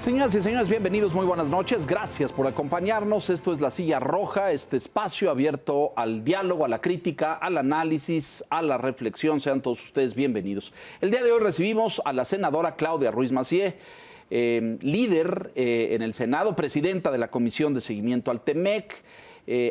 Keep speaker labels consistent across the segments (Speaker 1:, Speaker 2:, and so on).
Speaker 1: Señoras y señores, bienvenidos, muy buenas noches. Gracias por acompañarnos. Esto es La Silla Roja, este espacio abierto al diálogo, a la crítica, al análisis, a la reflexión. Sean todos ustedes bienvenidos. El día de hoy recibimos a la senadora Claudia Ruiz Massieu, líder en el Senado, presidenta de la Comisión de Seguimiento al TEMEC,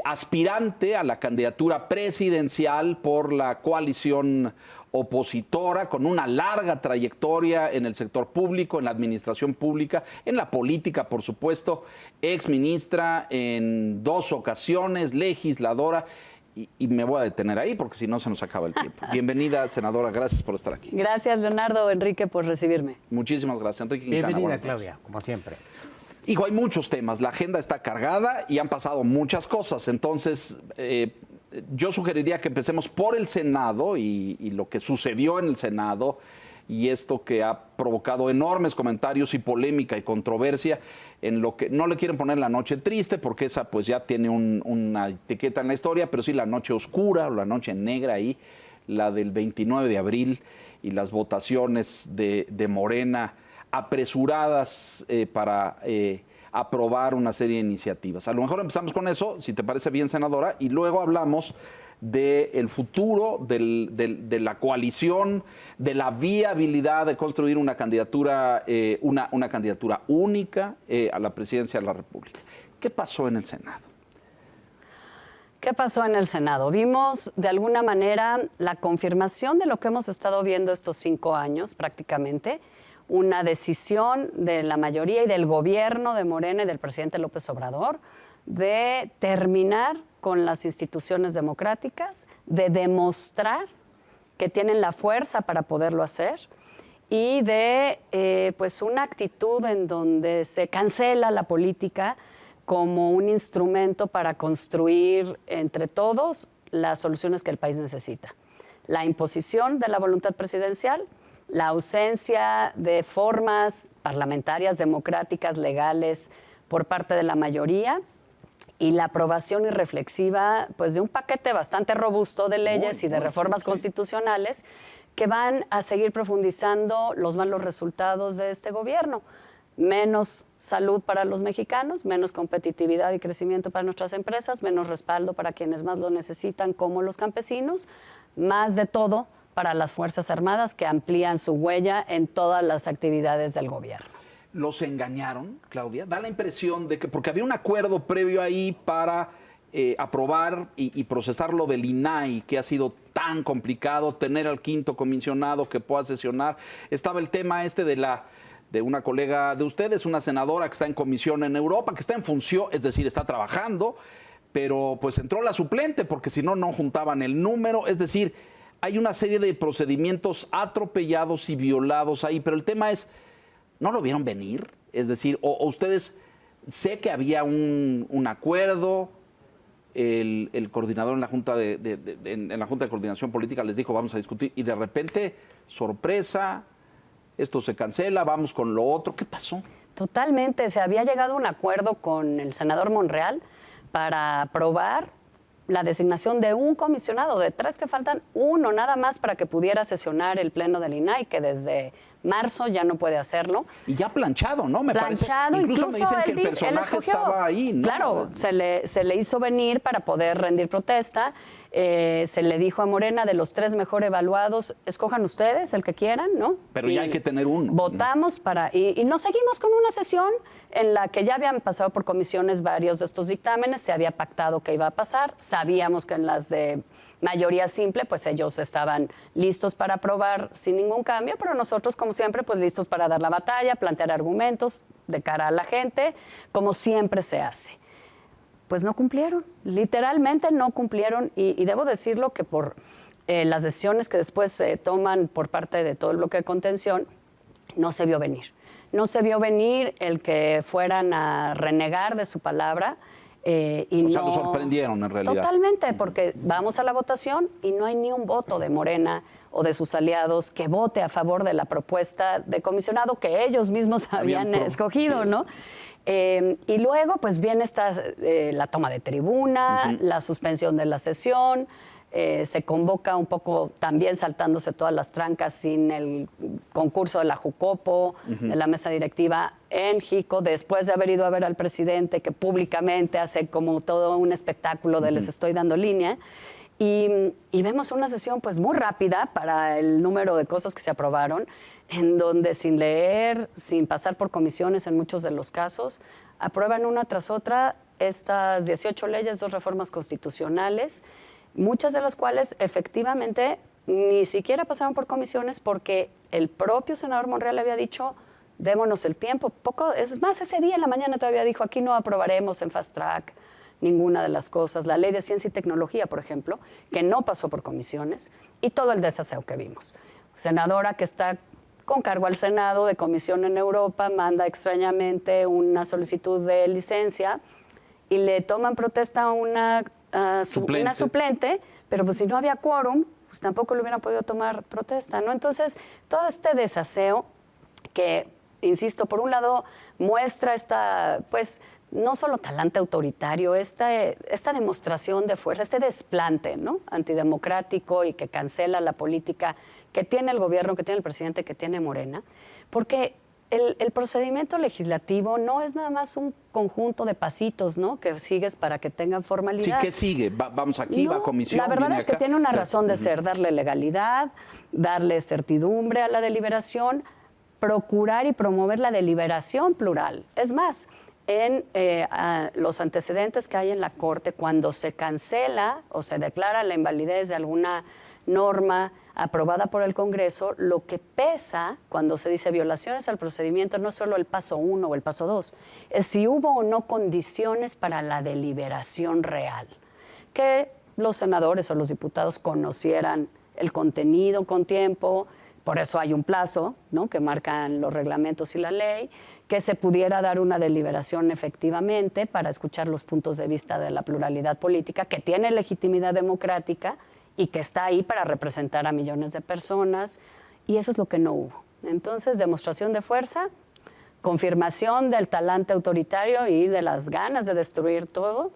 Speaker 1: aspirante a la candidatura presidencial por la coalición opositora, con una larga trayectoria en el sector público, en la administración pública, en la política, por supuesto, exministra en 2 ocasiones, legisladora, y me voy a detener ahí porque si no se nos acaba el tiempo. Bienvenida, senadora, gracias por estar aquí.
Speaker 2: Gracias, Leonardo, Enrique, por recibirme.
Speaker 1: Muchísimas gracias, Enrique Quintana.
Speaker 3: Bienvenida, Claudia, como siempre.
Speaker 1: Hijo, hay muchos temas, la agenda está cargada y han pasado muchas cosas, entonces yo sugeriría que empecemos por el Senado y lo que sucedió en el Senado y esto que ha provocado enormes comentarios y polémica y controversia en lo que no le quieren poner la noche triste porque esa pues ya tiene una etiqueta en la historia, pero sí la noche oscura o la noche negra ahí, la del 29 de abril y las votaciones de Morena apresuradas para aprobar una serie de iniciativas. A lo mejor empezamos con eso, si te parece bien, senadora, y luego hablamos del futuro de la coalición, de la viabilidad de construir una candidatura, una candidatura única a la presidencia de la República. ¿Qué pasó en el Senado?
Speaker 2: ¿Qué pasó en el Senado? Vimos, de alguna manera, la confirmación de lo que hemos estado viendo estos 5 años, prácticamente, una decisión de la mayoría y del gobierno de Morena y del presidente López Obrador de terminar con las instituciones democráticas, de demostrar que tienen la fuerza para poderlo hacer y de pues una actitud en donde se cancela la política como un instrumento para construir entre todos las soluciones que el país necesita. La imposición de la voluntad presidencial, la ausencia de formas parlamentarias, democráticas, legales por parte de la mayoría y la aprobación irreflexiva pues, de un paquete bastante robusto de leyes y de reformas constitucionales que van a seguir profundizando los malos resultados de este gobierno. Menos salud para los mexicanos, menos competitividad y crecimiento para nuestras empresas, menos respaldo para quienes más lo necesitan, como los campesinos, más de todo para las Fuerzas Armadas que amplían su huella en todas las actividades del gobierno.
Speaker 1: ¿Los engañaron, Claudia? Da la impresión de que, porque había un acuerdo previo ahí para aprobar y procesar lo del INAI, que ha sido tan complicado, tener al 5º comisionado que pueda sesionar. Estaba el tema de una colega de ustedes, una senadora que está en comisión en Europa, que está en función, es decir, está trabajando, pero pues entró la suplente, porque si no, no juntaban el número, es decir, hay una serie de procedimientos atropellados y violados ahí, pero el tema es, ¿no lo vieron venir? Es decir, o ustedes, sé que había un acuerdo, el coordinador en la Junta en la Junta de Coordinación Política les dijo, vamos a discutir, y de repente, sorpresa, esto se cancela, vamos con lo otro, ¿qué pasó?
Speaker 2: Totalmente, se había llegado a un acuerdo con el senador Monreal para aprobar la designación de un comisionado, de 3 que faltan, 1 nada más para que pudiera sesionar el pleno del INAI, que desde marzo ya no puede hacerlo.
Speaker 1: Y ya planchado, ¿no? Me
Speaker 2: planchado,
Speaker 1: parece. Incluso me dicen que el personaje estaba ahí, ¿no?
Speaker 2: Claro, se le hizo venir para poder rendir protesta. Se le dijo a Morena, de los 3 mejor evaluados, escojan ustedes el que quieran, ¿no?
Speaker 1: Pero ya hay que tener uno.
Speaker 2: Votamos y nos seguimos con una sesión en la que ya habían pasado por comisiones varios de estos dictámenes, se había pactado que iba a pasar, sabíamos que en las de mayoría simple, pues ellos estaban listos para aprobar sin ningún cambio, pero nosotros, como siempre, pues listos para dar la batalla, plantear argumentos de cara a la gente, como siempre se hace. Pues no cumplieron, literalmente no cumplieron, y debo decirlo que por las decisiones que después se toman por parte de todo el bloque de contención, no se vio venir. No se vio venir el que fueran a renegar de su palabra.
Speaker 1: O sea, lo sorprendieron en realidad.
Speaker 2: Totalmente, porque vamos a la votación y no hay ni un voto de Morena o de sus aliados que vote a favor de la propuesta de comisionado que ellos mismos habían escogido, ¿no? Y luego, pues viene la toma de tribuna, la suspensión de la sesión, se convoca un poco también saltándose todas las trancas sin el concurso de la Jucopo, de la mesa directiva en Jico, después de haber ido a ver al presidente que públicamente hace como todo un espectáculo de les estoy dando línea. Y vemos una sesión pues muy rápida para el número de cosas que se aprobaron, en donde sin leer, sin pasar por comisiones en muchos de los casos, aprueban una tras otra estas 18 leyes, 2 reformas constitucionales, muchas de las cuales efectivamente ni siquiera pasaron por comisiones porque el propio senador Monreal había dicho, démonos el tiempo. Es más, ese día en la mañana todavía dijo, aquí no aprobaremos en fast track ninguna de las cosas. La ley de ciencia y tecnología, por ejemplo, que no pasó por comisiones, y todo el desaseo que vimos. Senadora que está con cargo al Senado de comisión en Europa, manda extrañamente una solicitud de licencia y le toman protesta a una suplente, pero pues si no había quórum, pues tampoco le hubieran podido tomar protesta, ¿no? Entonces, todo este desaseo que, insisto, por un lado muestra pues, no solo talante autoritario, esta demostración de fuerza, este desplante, ¿no?, antidemocrático y que cancela la política que tiene el gobierno, que tiene el presidente, que tiene Morena, porque el procedimiento legislativo no es nada más un conjunto de pasitos, ¿no?, que sigues para que tengan formalidad.
Speaker 1: Sí, ¿qué sigue? Vamos aquí, va a comisión.
Speaker 2: La verdad es que tiene una razón de ser, darle legalidad, darle certidumbre a la deliberación, procurar y promover la deliberación plural. Es más, en los antecedentes que hay en la Corte, cuando se cancela o se declara la invalidez de alguna norma aprobada por el Congreso, lo que pesa cuando se dice violaciones al procedimiento no es solo el paso 1 o el paso 2, es si hubo o no condiciones para la deliberación real, que los senadores o los diputados conocieran el contenido con tiempo. Por eso hay un plazo, ¿no?, que marcan los reglamentos y la ley, que se pudiera dar una deliberación efectivamente para escuchar los puntos de vista de la pluralidad política, que tiene legitimidad democrática y que está ahí para representar a millones de personas, y eso es lo que no hubo. Entonces, demostración de fuerza, confirmación del talante autoritario y de las ganas de destruir todo,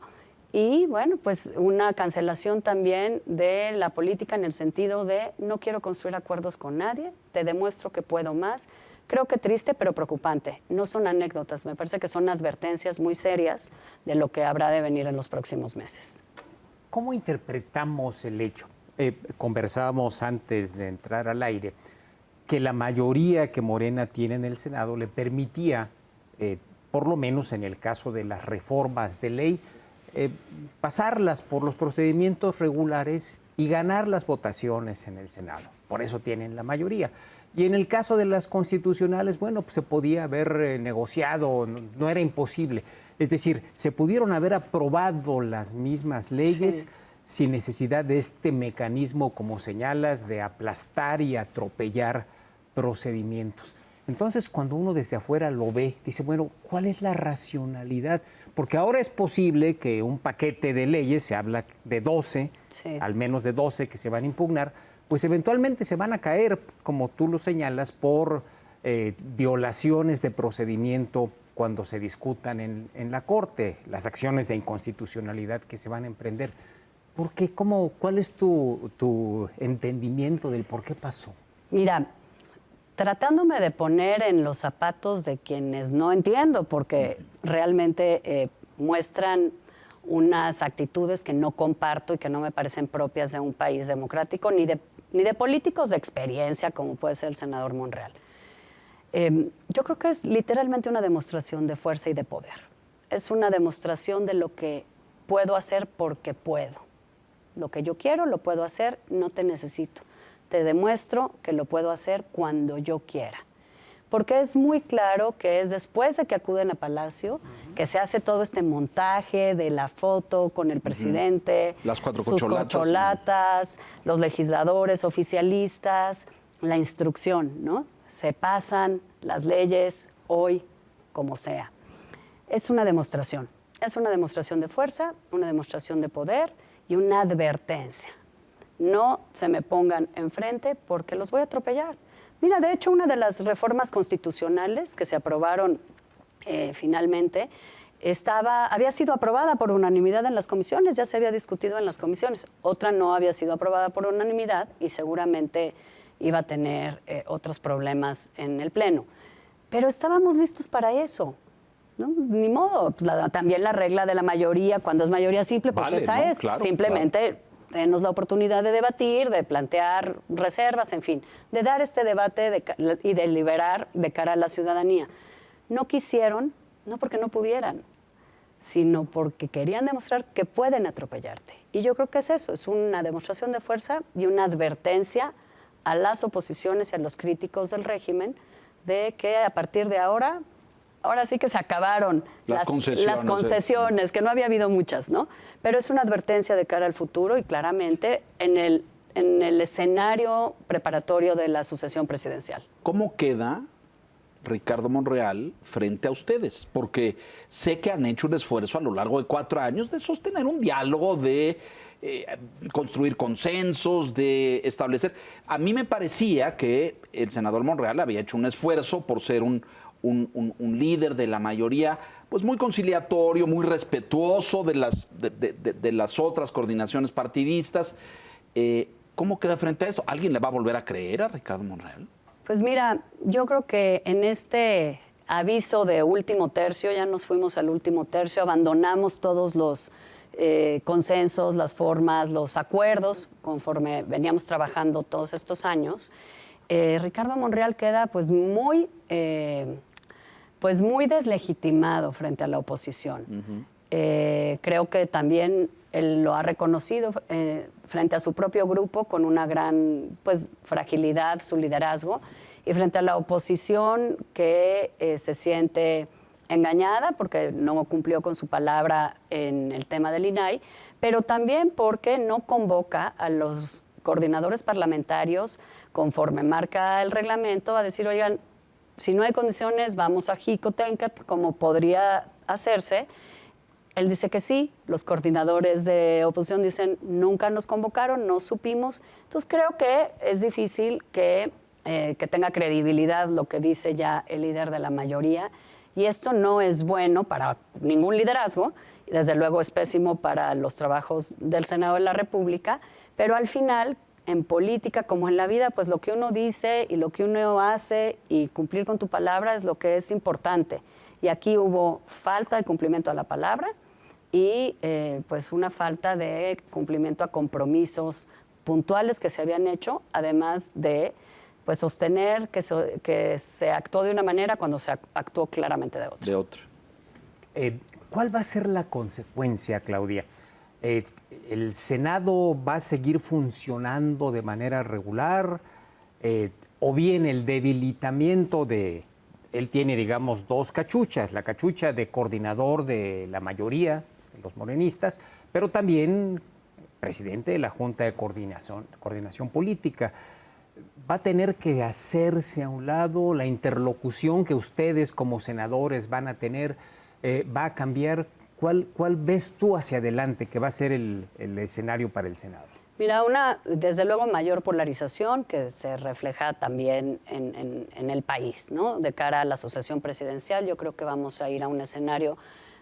Speaker 2: y bueno, pues una cancelación también de la política en el sentido de no quiero construir acuerdos con nadie, te demuestro que puedo más. Creo que triste, pero preocupante. No son anécdotas, me parece que son advertencias muy serias de lo que habrá de venir en los próximos meses.
Speaker 3: ¿Cómo interpretamos el hecho? Conversábamos antes de entrar al aire que la mayoría que Morena tiene en el Senado le permitía, por lo menos en el caso de las reformas de ley, pasarlas por los procedimientos regulares y ganar las votaciones en el Senado. Por eso tienen la mayoría. Y en el caso de las constitucionales, bueno, pues se podía haber negociado, no era imposible. Es decir, se pudieron haber aprobado las mismas leyes sin necesidad de este mecanismo, como señalas, de aplastar y atropellar procedimientos. Entonces, cuando uno desde afuera lo ve, dice, bueno, ¿cuál es la racionalidad? Porque ahora es posible que un paquete de leyes, se habla de 12, al menos de 12 que se van a impugnar, pues eventualmente se van a caer, como tú lo señalas, por violaciones de procedimiento cuando se discutan en la Corte, las acciones de inconstitucionalidad que se van a emprender. ¿Por qué? ¿Cuál es tu entendimiento del por qué pasó?
Speaker 2: Mira, tratándome de poner en los zapatos de quienes no entiendo, porque realmente muestran unas actitudes que no comparto y que no me parecen propias de un país democrático, ni de políticos de experiencia, como puede ser el senador Monreal. Yo creo que es literalmente una demostración de fuerza y de poder. Es una demostración de lo que puedo hacer porque puedo. Lo que yo quiero lo puedo hacer, no te necesito. Te demuestro que lo puedo hacer cuando yo quiera. Porque es muy claro que es después de que acuden a Palacio que se hace todo este montaje de la foto con el presidente,
Speaker 1: las cuatro
Speaker 2: sus corcholatas, los legisladores oficialistas, la instrucción, ¿no? Se pasan las leyes hoy como sea. Es una demostración de fuerza, una demostración de poder y una advertencia. No se me pongan enfrente porque los voy a atropellar. Mira, de hecho, una de las reformas constitucionales que se aprobaron finalmente había sido aprobada por unanimidad en las comisiones, ya se había discutido en las comisiones. Otra no había sido aprobada por unanimidad y seguramente iba a tener otros problemas en el Pleno. Pero estábamos listos para eso, ¿no? Ni modo, pues también la regla de la mayoría, cuando es mayoría simple, pues
Speaker 1: vale,
Speaker 2: esa
Speaker 1: ¿no?
Speaker 2: es.
Speaker 1: Claro,
Speaker 2: simplemente denos la oportunidad de debatir, de plantear reservas, en fin, de dar este debate y deliberar de cara a la ciudadanía. No quisieron, no porque no pudieran, sino porque querían demostrar que pueden atropellarte. Y yo creo que es eso, es una demostración de fuerza y una advertencia a las oposiciones y a los críticos del régimen de que a partir de ahora sí que se acabaron las concesiones, que no había habido muchas, ¿no? Pero es una advertencia de cara al futuro y claramente en el escenario preparatorio de la sucesión presidencial.
Speaker 1: ¿Cómo queda Ricardo Monreal frente a ustedes? Porque sé que han hecho un esfuerzo a lo largo de 4 años de sostener un diálogo, de construir consensos, de establecer. A mí me parecía que el senador Monreal había hecho un esfuerzo por ser un líder de la mayoría, pues muy conciliatorio, muy respetuoso de las otras coordinaciones partidistas. ¿Cómo queda frente a esto? ¿Alguien le va a volver a creer a Ricardo Monreal?
Speaker 2: Pues mira, yo creo que en este aviso de último tercio, ya nos fuimos al último tercio, abandonamos todos los consensos, las formas, los acuerdos, conforme veníamos trabajando todos estos años. Ricardo Monreal queda pues muy deslegitimado frente a la oposición. Creo que también él lo ha reconocido frente a su propio grupo con una gran fragilidad, su liderazgo, y frente a la oposición que se siente engañada porque no cumplió con su palabra en el tema del INAI, pero también porque no convoca a los coordinadores parlamentarios, conforme marca el reglamento, a decir, oigan, si no hay condiciones, vamos a Jicotencat, como podría hacerse. Él dice que sí, los coordinadores de oposición dicen, nunca nos convocaron, no supimos. Entonces creo que es difícil que tenga credibilidad lo que dice ya el líder de la mayoría, y esto no es bueno para ningún liderazgo, y desde luego es pésimo para los trabajos del Senado de la República, pero al final, en política como en la vida, pues lo que uno dice y lo que uno hace y cumplir con tu palabra es lo que es importante. Y aquí hubo falta de cumplimiento a la palabra y pues una falta de cumplimiento a compromisos puntuales que se habían hecho, además de pues sostener que se actuó de una manera cuando se actuó claramente de otra.
Speaker 3: ¿Cuál va a ser la consecuencia, Claudia? ¿El Senado va a seguir funcionando de manera regular? ¿O bien el debilitamiento de... Él tiene, digamos, 2 cachuchas, la cachucha de coordinador de la mayoría de los morenistas, pero también presidente de la Junta de Coordinación Política. ¿Va a tener que hacerse a un lado? ¿La interlocución que ustedes como senadores van a tener va a cambiar? ¿Cuál ves tú hacia adelante que va a ser el escenario para el Senado?
Speaker 2: Mira, desde luego, mayor polarización que se refleja también en el país, ¿no? De cara a la sucesión presidencial, yo creo que vamos a ir a un escenario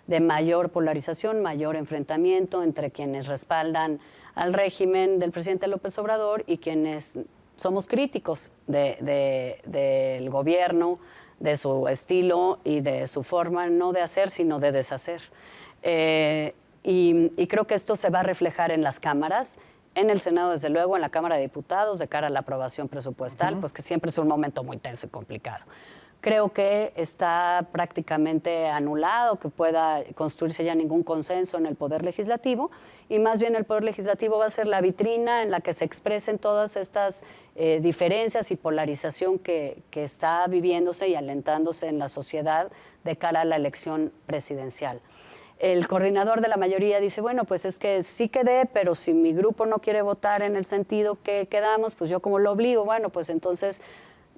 Speaker 2: de mayor polarización, mayor enfrentamiento entre quienes respaldan al régimen del presidente López Obrador y quienes somos críticos del gobierno, de su estilo y de su forma no de hacer, sino de deshacer. Y creo que esto se va a reflejar en las cámaras, en el Senado, desde luego, en la Cámara de Diputados, de cara a la aprobación presupuestal, pues que siempre es un momento muy tenso y complicado. Creo que está prácticamente anulado que pueda construirse ya ningún consenso en el Poder Legislativo, y más bien el Poder Legislativo va a ser la vitrina en la que se expresen todas estas diferencias y polarización que está viviéndose y alentándose en la sociedad de cara a la elección presidencial. El coordinador de la mayoría dice, bueno, pues es que sí quedé, pero si mi grupo no quiere votar en el sentido que quedamos, pues yo como lo obligo, bueno, pues entonces,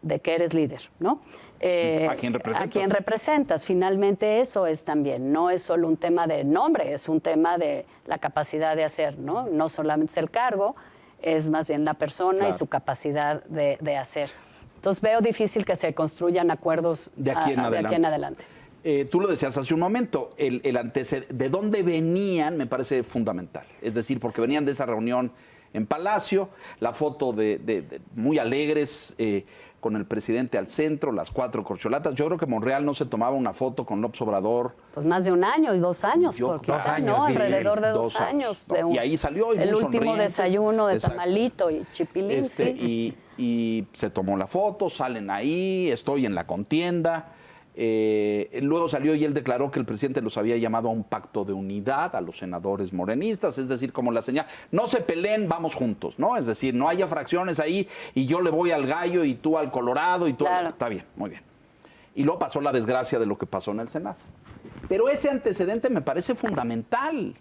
Speaker 2: ¿de qué eres líder, no?
Speaker 1: ¿A quién representas?
Speaker 2: ¿A quién representas? Finalmente eso es también, no es solo un tema de nombre, es un tema de la capacidad de hacer, ¿no? No solamente es el cargo, es más bien la persona, claro, y su capacidad de hacer. Entonces veo difícil que se construyan acuerdos
Speaker 1: de aquí en adelante. Tú lo decías hace un momento, el antecedente, de dónde venían me parece fundamental. Es decir, porque venían de esa reunión en Palacio, la foto de muy alegres, con el presidente al centro, las 4 corcholatas. Yo creo que Monreal no se tomaba una foto con López Obrador.
Speaker 2: Pues más de un año y 2 años, porque
Speaker 3: 2 años,
Speaker 2: ¿no?
Speaker 3: dice
Speaker 2: Alrededor de 2
Speaker 1: 2
Speaker 2: años.
Speaker 1: ¿no? Y ahí salió. Y
Speaker 2: el
Speaker 1: muy
Speaker 2: último
Speaker 1: sonrientes.
Speaker 2: desayuno de
Speaker 1: Exacto.
Speaker 2: tamalito y chipilín, sí.
Speaker 1: Y se tomó la foto, salen ahí, estoy en la contienda. Luego salió y él declaró que el presidente los había llamado a un pacto de unidad a los senadores morenistas, es decir, como la señal, no se peleen, vamos juntos, ¿no? Es decir, no haya fracciones ahí y yo le voy al Gallo y tú al Colorado y tú
Speaker 2: Claro.
Speaker 1: Está bien, muy bien. Y luego pasó la desgracia de lo que pasó en el Senado. Pero ese antecedente me parece fundamental,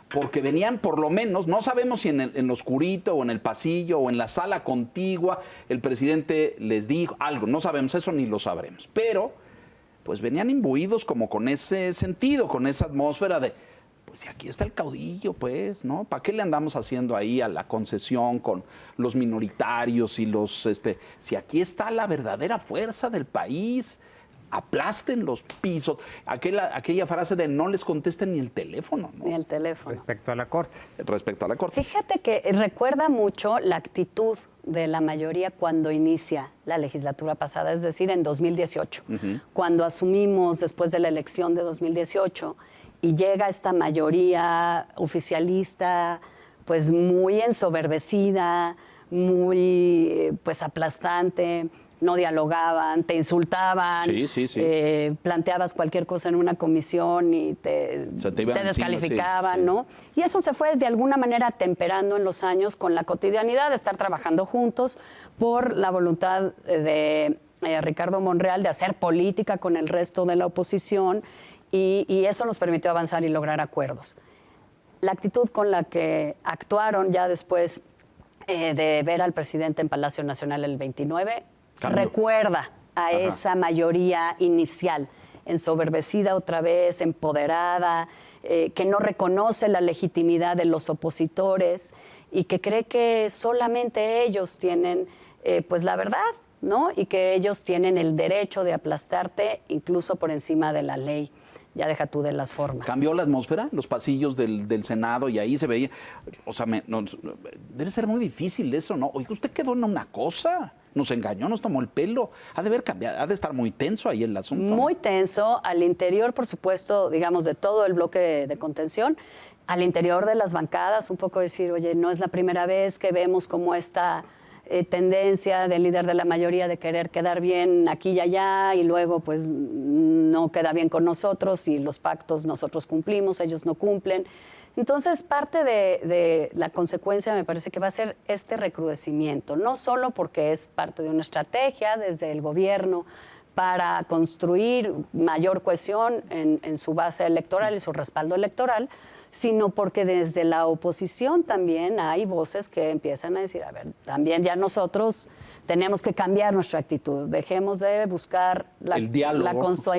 Speaker 1: porque venían por lo menos, no sabemos si en lo oscurito o en el pasillo o en la sala contigua el presidente les dijo algo, no sabemos eso ni lo sabremos, pero pues venían imbuidos como con ese sentido, con esa atmósfera de, pues si aquí está el caudillo, pues, ¿no? ¿Para qué le andamos haciendo ahí a la concesión con los minoritarios y los, si aquí está la verdadera fuerza del país, aplasten los pisos, aquella frase de no les contesten ni el teléfono, ¿no?
Speaker 2: Ni el teléfono.
Speaker 3: Respecto a la Corte.
Speaker 1: Respecto a la Corte.
Speaker 2: Fíjate que recuerda mucho la actitud de la mayoría cuando inicia la legislatura pasada, es decir, en 2018, cuando asumimos después de la elección de 2018 y llega esta mayoría oficialista, pues muy ensoberbecida, muy pues aplastante. No dialogaban, te insultaban,
Speaker 1: Sí.
Speaker 2: planteabas cualquier cosa en una comisión y te
Speaker 1: iban encima,
Speaker 2: descalificaban,
Speaker 1: sí.
Speaker 2: ¿no? Y eso se fue de alguna manera temperando en los años con la cotidianidad de estar trabajando juntos por la voluntad de Ricardo Monreal de hacer política con el resto de la oposición y eso nos permitió avanzar y lograr acuerdos. La actitud con la que actuaron ya después de ver al presidente en Palacio Nacional el 29
Speaker 1: Cambio.
Speaker 2: recuerda a esa mayoría inicial, ensoberbecida otra vez, empoderada, que no reconoce la legitimidad de los opositores y que cree que solamente ellos tienen pues la verdad, ¿no? Y que ellos tienen el derecho de aplastarte incluso por encima de la ley. Ya deja tú de las formas.
Speaker 1: Cambió la atmósfera en los pasillos del Senado y ahí se veía. O sea, debe ser muy difícil eso, ¿no? Oye, usted quedó en una cosa, nos engañó, nos tomó el pelo. Ha de haber cambiado, ha de estar muy tenso ahí el asunto.
Speaker 2: Muy tenso, al interior, por supuesto, digamos, de todo el bloque de contención, al interior de las bancadas, un poco decir, oye, no es la primera vez que vemos como esta tendencia del líder de la mayoría de querer quedar bien aquí y allá y luego pues no queda bien con nosotros y los pactos nosotros cumplimos, ellos no cumplen. Entonces parte de la consecuencia me parece que va a ser este recrudecimiento, no solo porque es parte de una estrategia desde el gobierno para construir mayor cohesión en su base electoral y su respaldo electoral, sino porque desde la oposición también hay voces que empiezan a decir, a ver, también ya nosotros tenemos que cambiar nuestra actitud, dejemos de buscar
Speaker 1: el diálogo.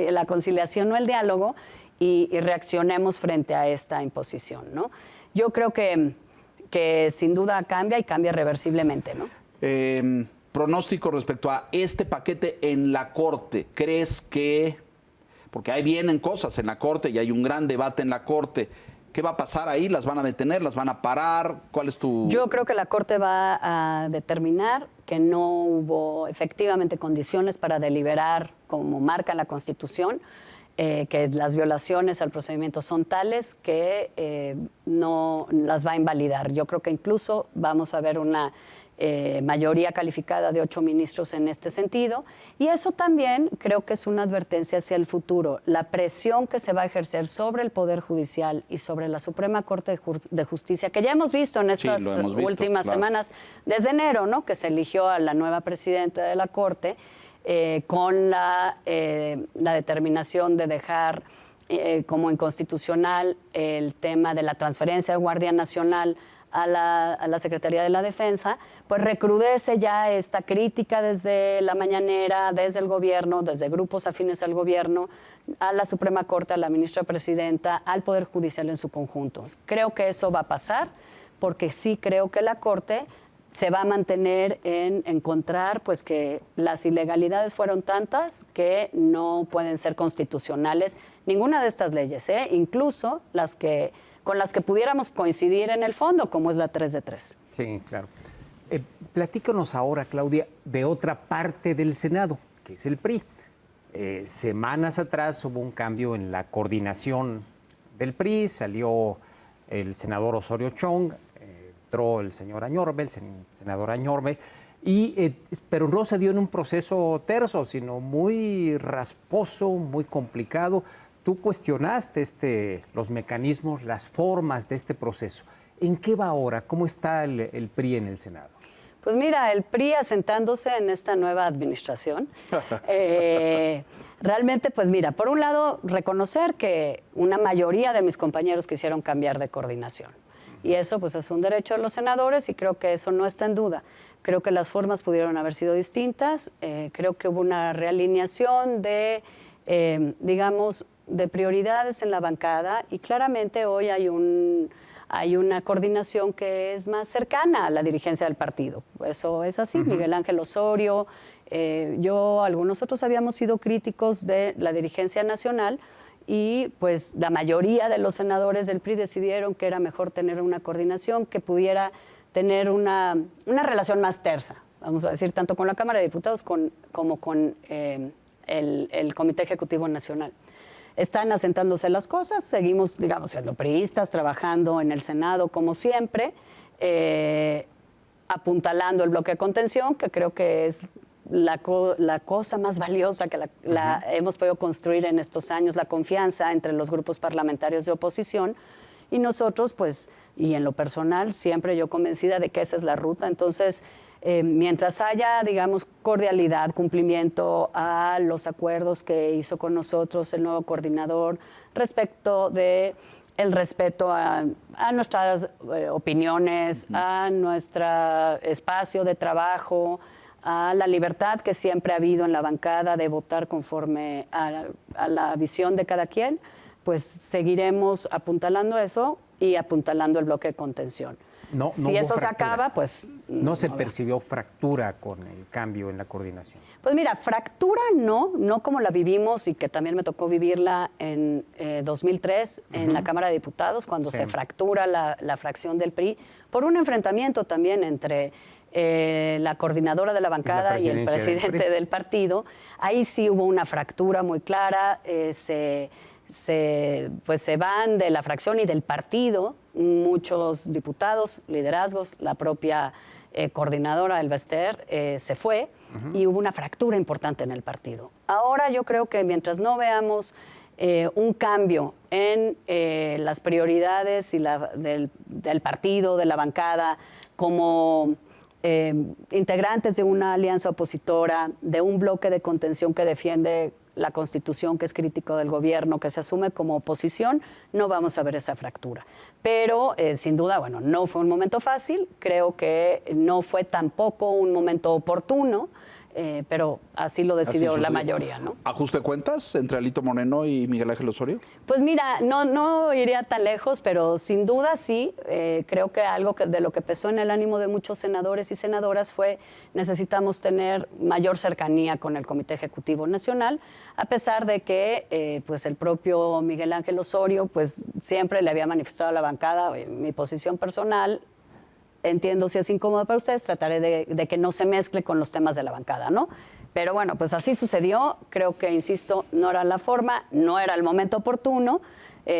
Speaker 2: la conciliación o el diálogo y reaccionemos frente a esta imposición, ¿no? Yo creo que sin duda cambia y cambia reversiblemente, ¿no?
Speaker 1: Pronóstico respecto a este paquete en la Corte. ¿Crees que, porque ahí vienen cosas en la Corte y hay un gran debate en la Corte, qué va a pasar ahí? ¿Las van a detener? ¿Las van a parar? ¿Cuál es tu...?
Speaker 2: Yo creo que la Corte va a determinar que no hubo efectivamente condiciones para deliberar como marca la Constitución, que las violaciones al procedimiento son tales que no las va a invalidar. Yo creo que incluso vamos a ver una mayoría calificada de 8 ministros en este sentido. Y eso también creo que es una advertencia hacia el futuro. La presión que se va a ejercer sobre el Poder Judicial y sobre la Suprema Corte de Justicia, que ya hemos visto en estas últimas semanas, desde enero, ¿no? Que se eligió a la nueva presidenta de la Corte, con la determinación de dejar como inconstitucional el tema de la transferencia de Guardia Nacional a la Secretaría de la Defensa, pues recrudece ya esta crítica desde la mañanera, desde el gobierno, desde grupos afines al gobierno, a la Suprema Corte, a la ministra presidenta, al Poder Judicial en su conjunto. Creo que eso va a pasar, porque sí creo que la Corte se va a mantener en encontrar pues que las ilegalidades fueron tantas que no pueden ser constitucionales ninguna de estas leyes, incluso con las que pudiéramos coincidir en el fondo, como es la 3 de 3.
Speaker 3: Sí, claro. Platícanos ahora, Claudia, de otra parte del Senado, que es el PRI. Semanas atrás hubo un cambio en la coordinación del PRI, salió el senador Osorio Chong, entró el señor Añorbe, el senador Añorbe, pero no se dio en un proceso terso, sino muy rasposo, muy complicado. Tú cuestionaste los mecanismos, las formas de este proceso. ¿En qué va ahora? ¿Cómo está el PRI en el Senado?
Speaker 2: Pues mira, el PRI asentándose en esta nueva administración, realmente, pues mira, por un lado, reconocer que una mayoría de mis compañeros quisieron cambiar de coordinación. Y eso pues es un derecho de los senadores y creo que eso no está en duda. Creo que las formas pudieron haber sido distintas, creo que hubo una realineación de, digamos, de prioridades en la bancada y claramente hoy hay una coordinación que es más cercana a la dirigencia del partido. Eso es así. Miguel Ángel Osorio, algunos otros habíamos sido críticos de la dirigencia nacional y pues la mayoría de los senadores del PRI decidieron que era mejor tener una coordinación que pudiera tener una relación más tersa, vamos a decir, tanto con la Cámara de Diputados como con el Comité Ejecutivo Nacional. Están asentándose las cosas, seguimos, digamos, siendo priistas, trabajando en el Senado como siempre, apuntalando el bloque de contención, que creo que es la cosa más valiosa que hemos podido construir en estos años, la confianza entre los grupos parlamentarios de oposición. Y nosotros, pues, y en lo personal, siempre yo convencida de que esa es la ruta. Entonces, mientras haya, digamos, cordialidad, cumplimiento a los acuerdos que hizo con nosotros el nuevo coordinador respecto de el respeto a nuestras opiniones, a nuestro espacio de trabajo, a la libertad que siempre ha habido en la bancada de votar conforme a la visión de cada quien, pues seguiremos apuntalando eso y apuntalando el bloque de contención. Si eso se acaba, pues...
Speaker 3: ¿No se percibió fractura con el cambio en la coordinación?
Speaker 2: Pues mira, fractura no como la vivimos y que también me tocó vivirla en 2003 en la Cámara de Diputados, cuando se fractura la fracción del PRI, por un enfrentamiento también entre la coordinadora de la bancada y el presidente del partido. Ahí sí hubo una fractura muy clara, se van de la fracción y del partido muchos diputados, liderazgos, la propia coordinadora Elba Ester se fue y hubo una fractura importante en el partido. Ahora yo creo que mientras no veamos un cambio en las prioridades y del partido, de la bancada, como integrantes de una alianza opositora, de un bloque de contención que defiende la Constitución, que es crítico del gobierno, que se asume como oposición, no vamos a ver esa fractura. Pero, sin duda, bueno, no fue un momento fácil, creo que no fue tampoco un momento oportuno, pero así lo decidió la mayoría, ¿no?
Speaker 1: ¿Ajuste cuentas entre Alito Moreno y Miguel Ángel Osorio?
Speaker 2: Pues mira, no iría tan lejos, pero sin duda sí. Creo que algo de lo que pesó en el ánimo de muchos senadores y senadoras fue necesitamos tener mayor cercanía con el Comité Ejecutivo Nacional, a pesar de que pues el propio Miguel Ángel Osorio pues siempre le había manifestado a la bancada mi posición personal. Entiendo si es incómodo para ustedes, trataré de que no se mezcle con los temas de la bancada, ¿no? Pero bueno, pues así sucedió. Creo que, insisto, no era la forma, no era el momento oportuno.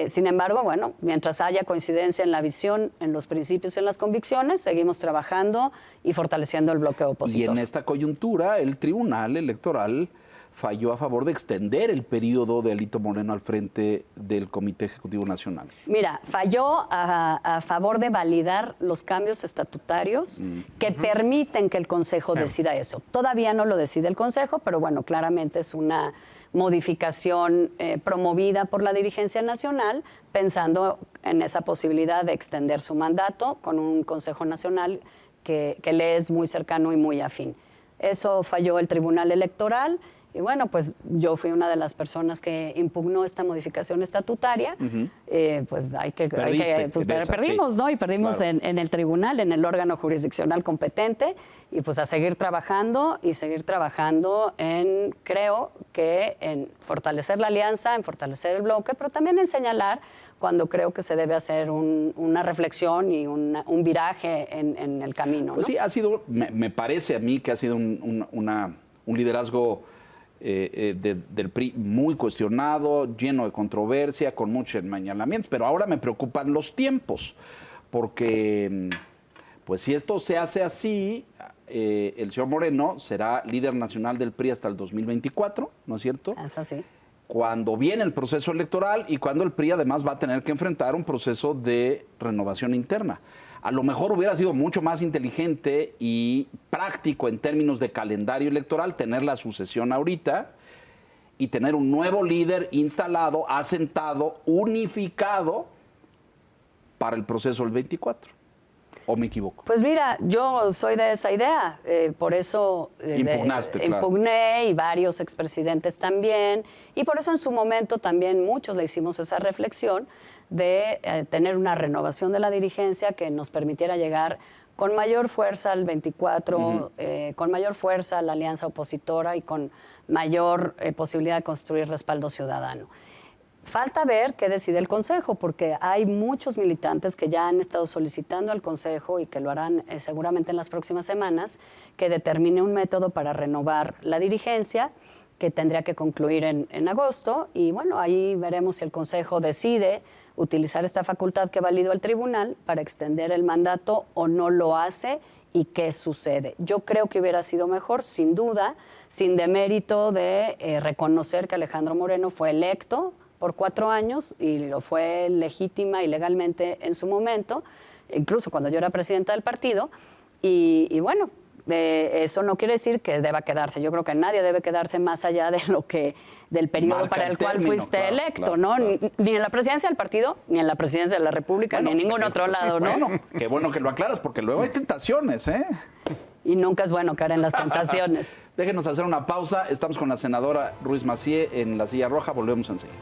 Speaker 2: Sin embargo, bueno, mientras haya coincidencia en la visión, en los principios, en las convicciones, seguimos trabajando y fortaleciendo el bloque opositor.
Speaker 1: Y en esta coyuntura, el Tribunal Electoral falló a favor de extender el periodo de Alito Moreno al frente del Comité Ejecutivo Nacional.
Speaker 2: Mira, falló a favor de validar los cambios estatutarios que permiten que el Consejo decida eso. Todavía no lo decide el Consejo, pero bueno, claramente es una modificación promovida por la dirigencia nacional, pensando en esa posibilidad de extender su mandato con un Consejo Nacional que le es muy cercano y muy afín. Eso falló el Tribunal Electoral. Y bueno, pues yo fui una de las personas que impugnó esta modificación estatutaria. Pues perdimos,
Speaker 1: sí.
Speaker 2: ¿no? Y perdimos
Speaker 1: Claro.
Speaker 2: en el tribunal, en el órgano jurisdiccional competente, y pues a seguir trabajando creo que en fortalecer la alianza, en fortalecer el bloque, pero también en señalar cuando creo que se debe hacer una reflexión y un viraje en el camino, ¿no?
Speaker 1: Pues sí, ha sido, me parece a mí que ha sido un liderazgo del PRI muy cuestionado, lleno de controversia, con muchos señalamientos, pero ahora me preocupan los tiempos, porque pues si esto se hace así, el señor Moreno será líder nacional del PRI hasta el 2024, ¿no es cierto?
Speaker 2: Es así.
Speaker 1: Cuando viene el proceso electoral y cuando el PRI además va a tener que enfrentar un proceso de renovación interna. A lo mejor hubiera sido mucho más inteligente y práctico en términos de calendario electoral tener la sucesión ahorita y tener un nuevo líder instalado, asentado, unificado para el proceso del 24. ¿O me equivoco?
Speaker 2: Pues mira, yo soy de esa idea, por eso
Speaker 1: Impugnaste, claro.
Speaker 2: impugné, y varios expresidentes también, y por eso en su momento también muchos le hicimos esa reflexión de tener una renovación de la dirigencia que nos permitiera llegar con mayor fuerza al 24, con mayor fuerza a la alianza opositora y con mayor posibilidad de construir respaldo ciudadano. Falta ver qué decide el Consejo, porque hay muchos militantes que ya han estado solicitando al Consejo y que lo harán seguramente en las próximas semanas, que determine un método para renovar la dirigencia, que tendría que concluir en agosto. Y bueno, ahí veremos si el Consejo decide utilizar esta facultad que validó el tribunal para extender el mandato o no lo hace y qué sucede. Yo creo que hubiera sido mejor, sin duda, sin demérito de reconocer que Alejandro Moreno fue electo por 4 años y lo fue legítima y legalmente en su momento, incluso cuando yo era presidenta del partido. Y bueno, eso no quiere decir que deba quedarse. Yo creo que nadie debe quedarse más allá de del periodo
Speaker 1: Marca
Speaker 2: para
Speaker 1: el
Speaker 2: el cual
Speaker 1: término,
Speaker 2: fuiste
Speaker 1: claro,
Speaker 2: electo,
Speaker 1: claro,
Speaker 2: ¿no?
Speaker 1: claro.
Speaker 2: Ni en la presidencia del partido, ni en la presidencia de la República,
Speaker 1: Bueno,
Speaker 2: ni en ningún otro lado, ¿no?
Speaker 1: Bueno, qué bueno que lo aclaras, porque luego hay tentaciones, ¿eh?
Speaker 2: Y nunca es bueno caer en las tentaciones.
Speaker 1: Déjenos hacer una pausa. Estamos con la senadora Ruiz Massieu en la silla roja. Volvemos enseguida.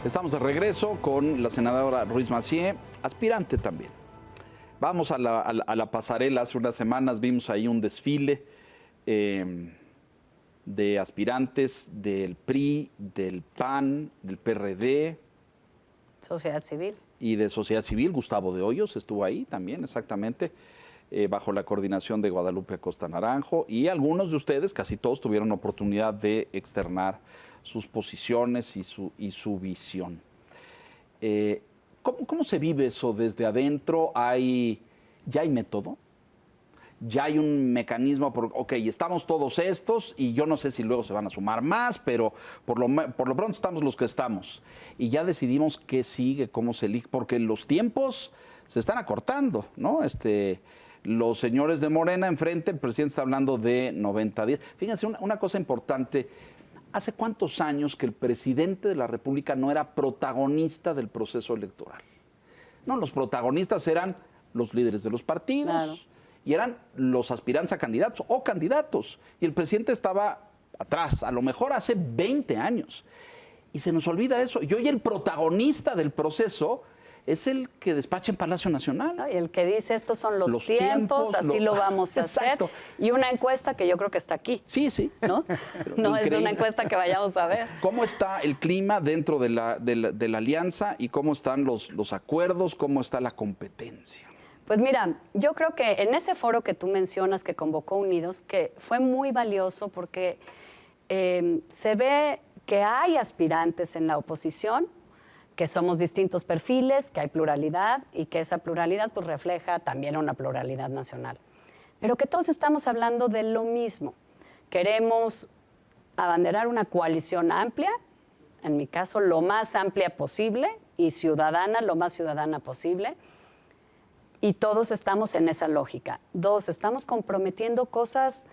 Speaker 1: Estamos de regreso con la senadora Ruiz Massieu, aspirante también. Vamos a la pasarela. Hace unas semanas vimos ahí un desfile de aspirantes del PRI, del PAN, del PRD.
Speaker 2: Sociedad civil.
Speaker 1: Y de sociedad civil. Gustavo de Hoyos estuvo ahí también, exactamente, bajo la coordinación de Guadalupe Acosta Naranjo. Y algunos de ustedes, casi todos, tuvieron oportunidad de externar sus posiciones y su visión. ¿Cómo se vive eso desde adentro? ¿Ya hay método? ¿Ya hay un mecanismo? Ok, estamos todos estos y yo no sé si luego se van a sumar más, pero por lo pronto estamos los que estamos. Y ya decidimos qué sigue, cómo se elige, porque los tiempos se están acortando, ¿no? Los señores de Morena enfrente, el presidente está hablando de 90 días. Fíjense, una cosa importante. ¿Hace cuántos años que el presidente de la República no era protagonista del proceso electoral? No, los protagonistas eran los líderes de los partidos, claro, y eran los aspirantes a candidatos o candidatos. Y el presidente estaba atrás, a lo mejor hace 20 años. Y se nos olvida eso. Y hoy el protagonista del proceso es el que despacha en Palacio Nacional.
Speaker 2: Y el que dice, estos son los tiempos, así lo vamos a hacer. Y una encuesta que yo creo que está aquí.
Speaker 1: Sí, sí.
Speaker 2: ¿No? No es una encuesta que vayamos a ver.
Speaker 1: ¿Cómo está el clima dentro de la alianza y cómo están los acuerdos, cómo está la competencia?
Speaker 2: Pues mira, yo creo que en ese foro que tú mencionas que convocó Unidos, que fue muy valioso porque se ve que hay aspirantes en la oposición, que somos distintos perfiles, que hay pluralidad y que esa pluralidad pues refleja también una pluralidad nacional. Pero que todos estamos hablando de lo mismo. Queremos abanderar una coalición amplia, en mi caso lo más amplia posible, y ciudadana, lo más ciudadana posible, Y todos estamos en esa lógica. 2, estamos comprometiendo cosas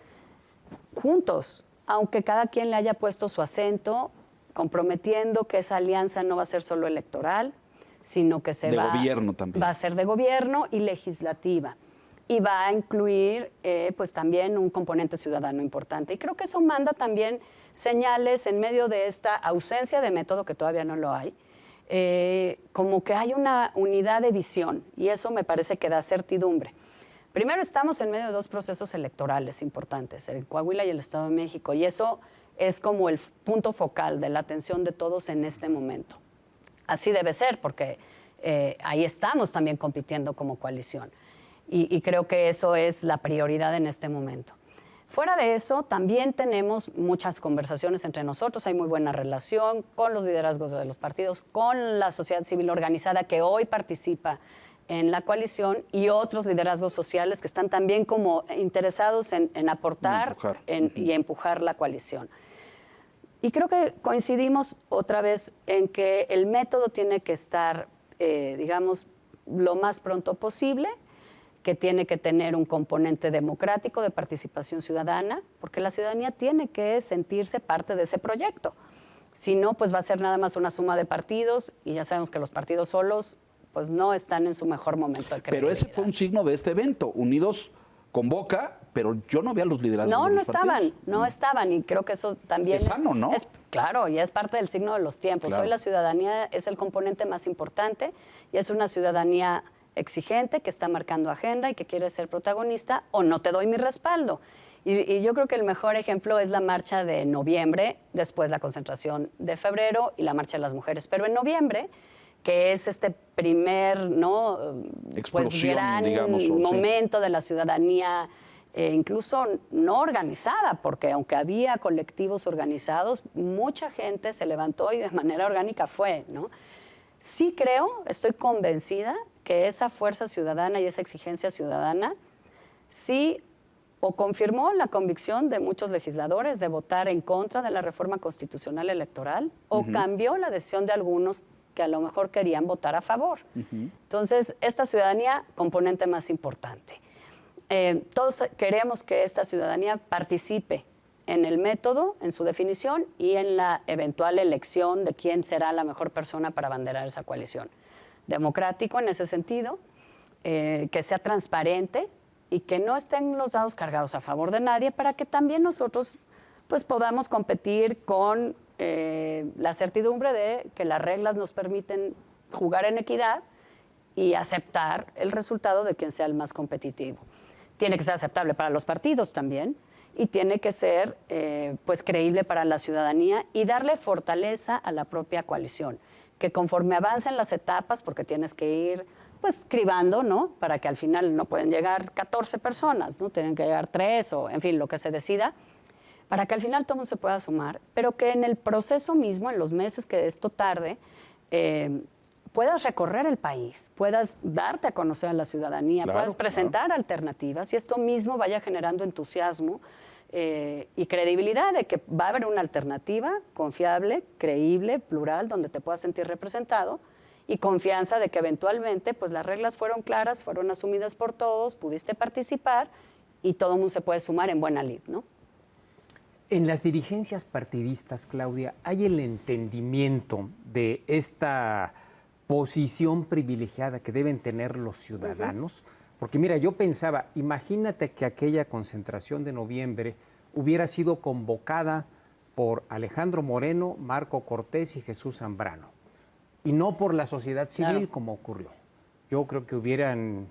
Speaker 2: juntos, aunque cada quien le haya puesto su acento, comprometiendo que esa alianza no va a ser solo electoral, sino que
Speaker 1: De gobierno también.
Speaker 2: va a ser de gobierno y legislativa. Y va a incluir pues también un componente ciudadano importante. Y creo que eso manda también señales en medio de esta ausencia de método, que todavía no lo hay, como que hay una unidad de visión, y eso me parece que da certidumbre. Primero, estamos en medio de 2 procesos electorales importantes, el Coahuila y el Estado de México, y eso es como el punto focal de la atención de todos en este momento. Así debe ser, porque ahí estamos también compitiendo como coalición, y creo que eso es la prioridad en este momento. Fuera de eso, también tenemos muchas conversaciones entre nosotros, hay muy buena relación con los liderazgos de los partidos, con la sociedad civil organizada que hoy participa en la coalición y otros liderazgos sociales que están también como interesados en aportar y empujar la coalición. Y creo que coincidimos otra vez en que el método tiene que estar, digamos, lo más pronto posible, que tiene que tener un componente democrático de participación ciudadana, porque la ciudadanía tiene que sentirse parte de ese proyecto. Si no, pues va a ser nada más una suma de partidos, y ya sabemos que los partidos solos pues no están en su mejor momento de credibilidad.
Speaker 1: Pero ese fue un signo de este evento. Unidos convoca, pero yo no vi a los liderazgos de los partidos.
Speaker 2: No estaban, y creo que eso también
Speaker 1: es sano, ¿no?
Speaker 2: Claro, y es parte del signo de los tiempos.
Speaker 1: Claro.
Speaker 2: Hoy la ciudadanía es el componente más importante, y es una ciudadanía exigente, que está marcando agenda y que quiere ser protagonista, o no te doy mi respaldo. Y yo creo que el mejor ejemplo es la marcha de noviembre, después la concentración de febrero y la marcha de las mujeres. Pero en noviembre, que es este primer, ¿no?, pues gran digamos, momento de la ciudadanía, incluso no organizada, porque aunque había colectivos organizados, mucha gente se levantó y de manera orgánica fue, ¿no? Sí creo, estoy convencida que esa fuerza ciudadana y esa exigencia ciudadana sí o confirmó la convicción de muchos legisladores de votar en contra de la reforma constitucional electoral, o cambió la decisión de algunos que a lo mejor querían votar a favor. Entonces, esta ciudadanía, componente más importante. Todos queremos que esta ciudadanía participe en el método, en su definición y en la eventual elección de quién será la mejor persona para abanderar esa coalición. Democrático en ese sentido, que sea transparente y que no estén los dados cargados a favor de nadie, para que también nosotros pues, podamos competir con la certidumbre de que las reglas nos permiten jugar en equidad y aceptar el resultado de quien sea el más competitivo. Tiene que ser aceptable para los partidos también, y tiene que ser pues creíble para la ciudadanía y darle fortaleza a la propia coalición, que conforme avancen las etapas, porque tienes que ir pues cribando, ¿no?, para que al final no pueden llegar 14 personas, ¿no?, tienen que llegar 3 o en fin, lo que se decida, para que al final todo el mundo se pueda sumar, pero que en el proceso mismo, en los meses que esto tarde, puedas recorrer el país, puedas darte a conocer a la ciudadanía, claro, puedas presentar alternativas, y esto mismo vaya generando entusiasmo y credibilidad de que va a haber una alternativa confiable, creíble, plural, donde te puedas sentir representado, y confianza de que eventualmente pues, las reglas fueron claras, fueron asumidas por todos, pudiste participar y todo el mundo se puede sumar en buena lid, ¿no?
Speaker 3: En las dirigencias partidistas, Claudia, ¿hay el entendimiento de esta posición privilegiada que deben tener los ciudadanos? Porque mira, yo pensaba, imagínate que aquella concentración de noviembre hubiera sido convocada por Alejandro Moreno, Marco Cortés y Jesús Zambrano, y no por la sociedad civil, claro, como ocurrió. Yo creo que hubieran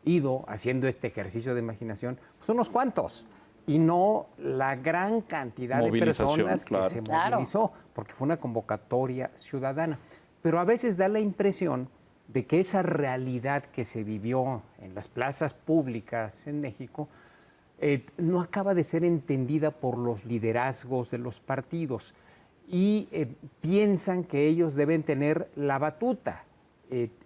Speaker 3: ido haciendo este ejercicio de imaginación pues unos cuantos, y no la gran cantidad de personas que se movilizó, porque fue una convocatoria ciudadana. Pero a veces da la impresión de que esa realidad que se vivió en las plazas públicas en México no acaba de ser entendida por los liderazgos de los partidos, y piensan que ellos deben tener la batuta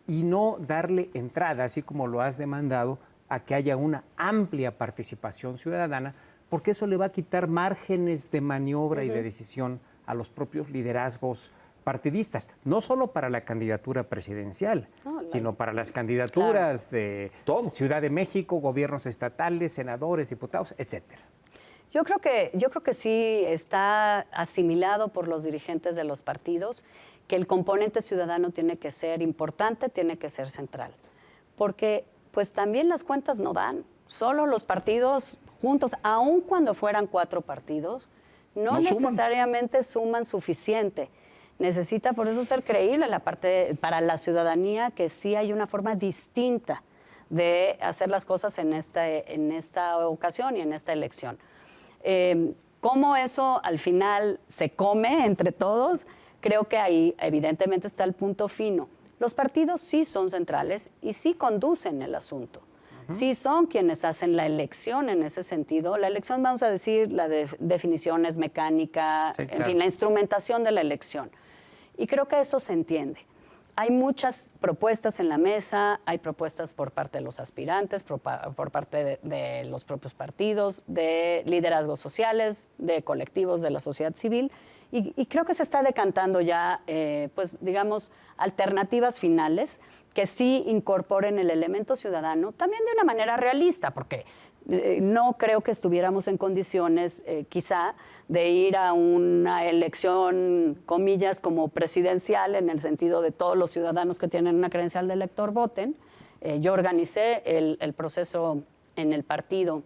Speaker 3: y no darle entrada, así como lo has demandado, a que haya una amplia participación ciudadana, porque eso le va a quitar márgenes de maniobra y de decisión a los propios liderazgos partidistas, no solo para la candidatura presidencial,
Speaker 2: No,
Speaker 3: sino para las candidaturas de
Speaker 1: Todo.
Speaker 3: Ciudad de México, gobiernos estatales, senadores, diputados, etcétera.
Speaker 2: Yo creo que sí está asimilado por los dirigentes de los partidos que el componente ciudadano tiene que ser importante, tiene que ser central. Porque pues también las cuentas no dan. Solo los partidos juntos, aun cuando fueran 4 partidos, no necesariamente suman suficiente. Necesita por eso ser creíble la parte para la ciudadanía que sí hay una forma distinta de hacer las cosas en esta ocasión y en esta elección. ¿Cómo eso al final se come entre todos? Creo que ahí evidentemente está el punto fino. Los partidos sí son centrales y sí conducen el asunto. Sí son quienes hacen la elección en ese sentido. La elección, vamos a decir, la definición es mecánica,
Speaker 3: Sí,
Speaker 2: en
Speaker 3: claro.
Speaker 2: fin, la instrumentación de la elección. Y creo que eso se entiende. Hay muchas propuestas en la mesa, hay propuestas por parte de los aspirantes, por parte de los propios partidos, de liderazgos sociales, de colectivos de la sociedad civil, y creo que se está decantando ya, pues digamos, alternativas finales que sí incorporen el elemento ciudadano, también de una manera realista, porque no creo que estuviéramos en condiciones, quizá, de ir a una elección, comillas, como presidencial, en el sentido de todos los ciudadanos que tienen una credencial de elector voten. Yo organicé el proceso en el partido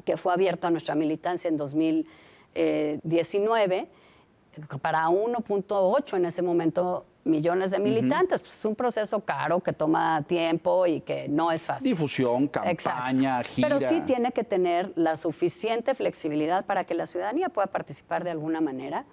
Speaker 2: que fue abierto a nuestra militancia en 2019 para 1.8 en ese momento millones de militantes. Pues es un proceso caro que toma tiempo y que no es fácil.
Speaker 1: Difusión, campaña,
Speaker 2: Exacto.
Speaker 1: gira.
Speaker 2: Pero sí tiene que tener la suficiente flexibilidad para que la ciudadanía pueda participar de alguna manera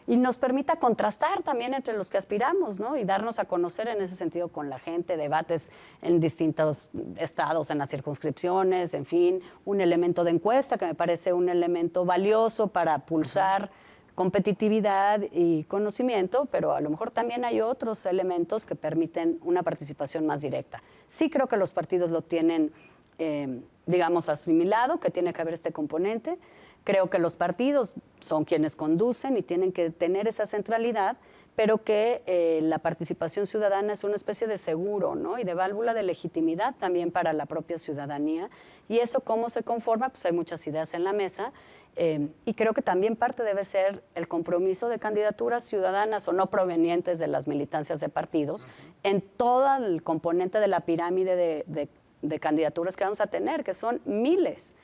Speaker 2: y nos permita contrastar también entre los que aspiramos, ¿no? Y darnos a conocer en ese sentido con la gente, debates en distintos estados, en las circunscripciones, en fin, un elemento de encuesta que me parece un elemento valioso para pulsar competitividad y conocimiento, pero a lo mejor también hay otros elementos que permiten una participación más directa. Sí creo que los partidos lo tienen, digamos, asimilado, que tiene que haber este componente. Creo que los partidos son quienes conducen y tienen que tener esa centralidad, pero que la participación ciudadana es una especie de seguro, ¿no? Y de válvula de legitimidad también para la propia ciudadanía. Y eso, ¿cómo se conforma? Pues hay muchas ideas en la mesa. Y creo que también parte debe ser el compromiso de candidaturas ciudadanas o no provenientes de las militancias de partidos en todo el componente de la pirámide de candidaturas que vamos a tener, que son miles,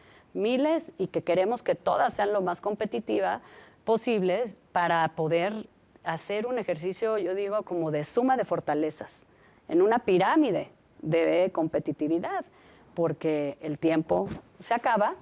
Speaker 2: y que queremos que todas sean lo más competitivas posibles para poder hacer un ejercicio, yo digo, como de suma de fortalezas, en una pirámide de competitividad, porque el tiempo se acaba,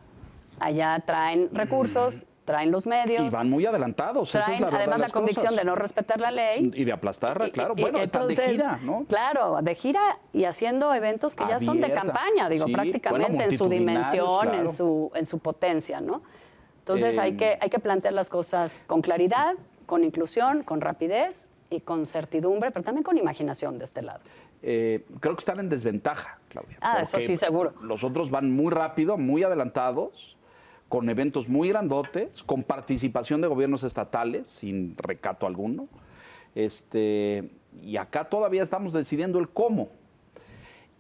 Speaker 2: allá traen recursos, traen los medios.
Speaker 1: Y van muy adelantados, esa es
Speaker 2: traen
Speaker 1: la verdad
Speaker 2: además
Speaker 1: de
Speaker 2: la
Speaker 1: las
Speaker 2: convicción
Speaker 1: cosas.
Speaker 2: de no respetar la ley.
Speaker 1: Y de aplastarla, claro. Bueno, están de
Speaker 2: entonces,
Speaker 1: gira, ¿no?
Speaker 2: Claro, de gira y haciendo eventos que ya son de
Speaker 1: Abierta,
Speaker 2: campaña, digo,
Speaker 1: sí,
Speaker 2: prácticamente
Speaker 1: bueno,
Speaker 2: en su dimensión,
Speaker 1: multitudinarios,
Speaker 2: en su potencia, ¿no? Entonces hay que plantear las cosas con claridad, con inclusión, con rapidez y con certidumbre, pero también con imaginación de este lado.
Speaker 1: Creo que están en desventaja, Claudia.
Speaker 2: Eso
Speaker 1: porque
Speaker 2: sí, seguro.
Speaker 1: Los otros van muy rápido, muy adelantados, con eventos muy grandotes, con participación de gobiernos estatales, sin recato alguno. Y acá todavía estamos decidiendo el cómo.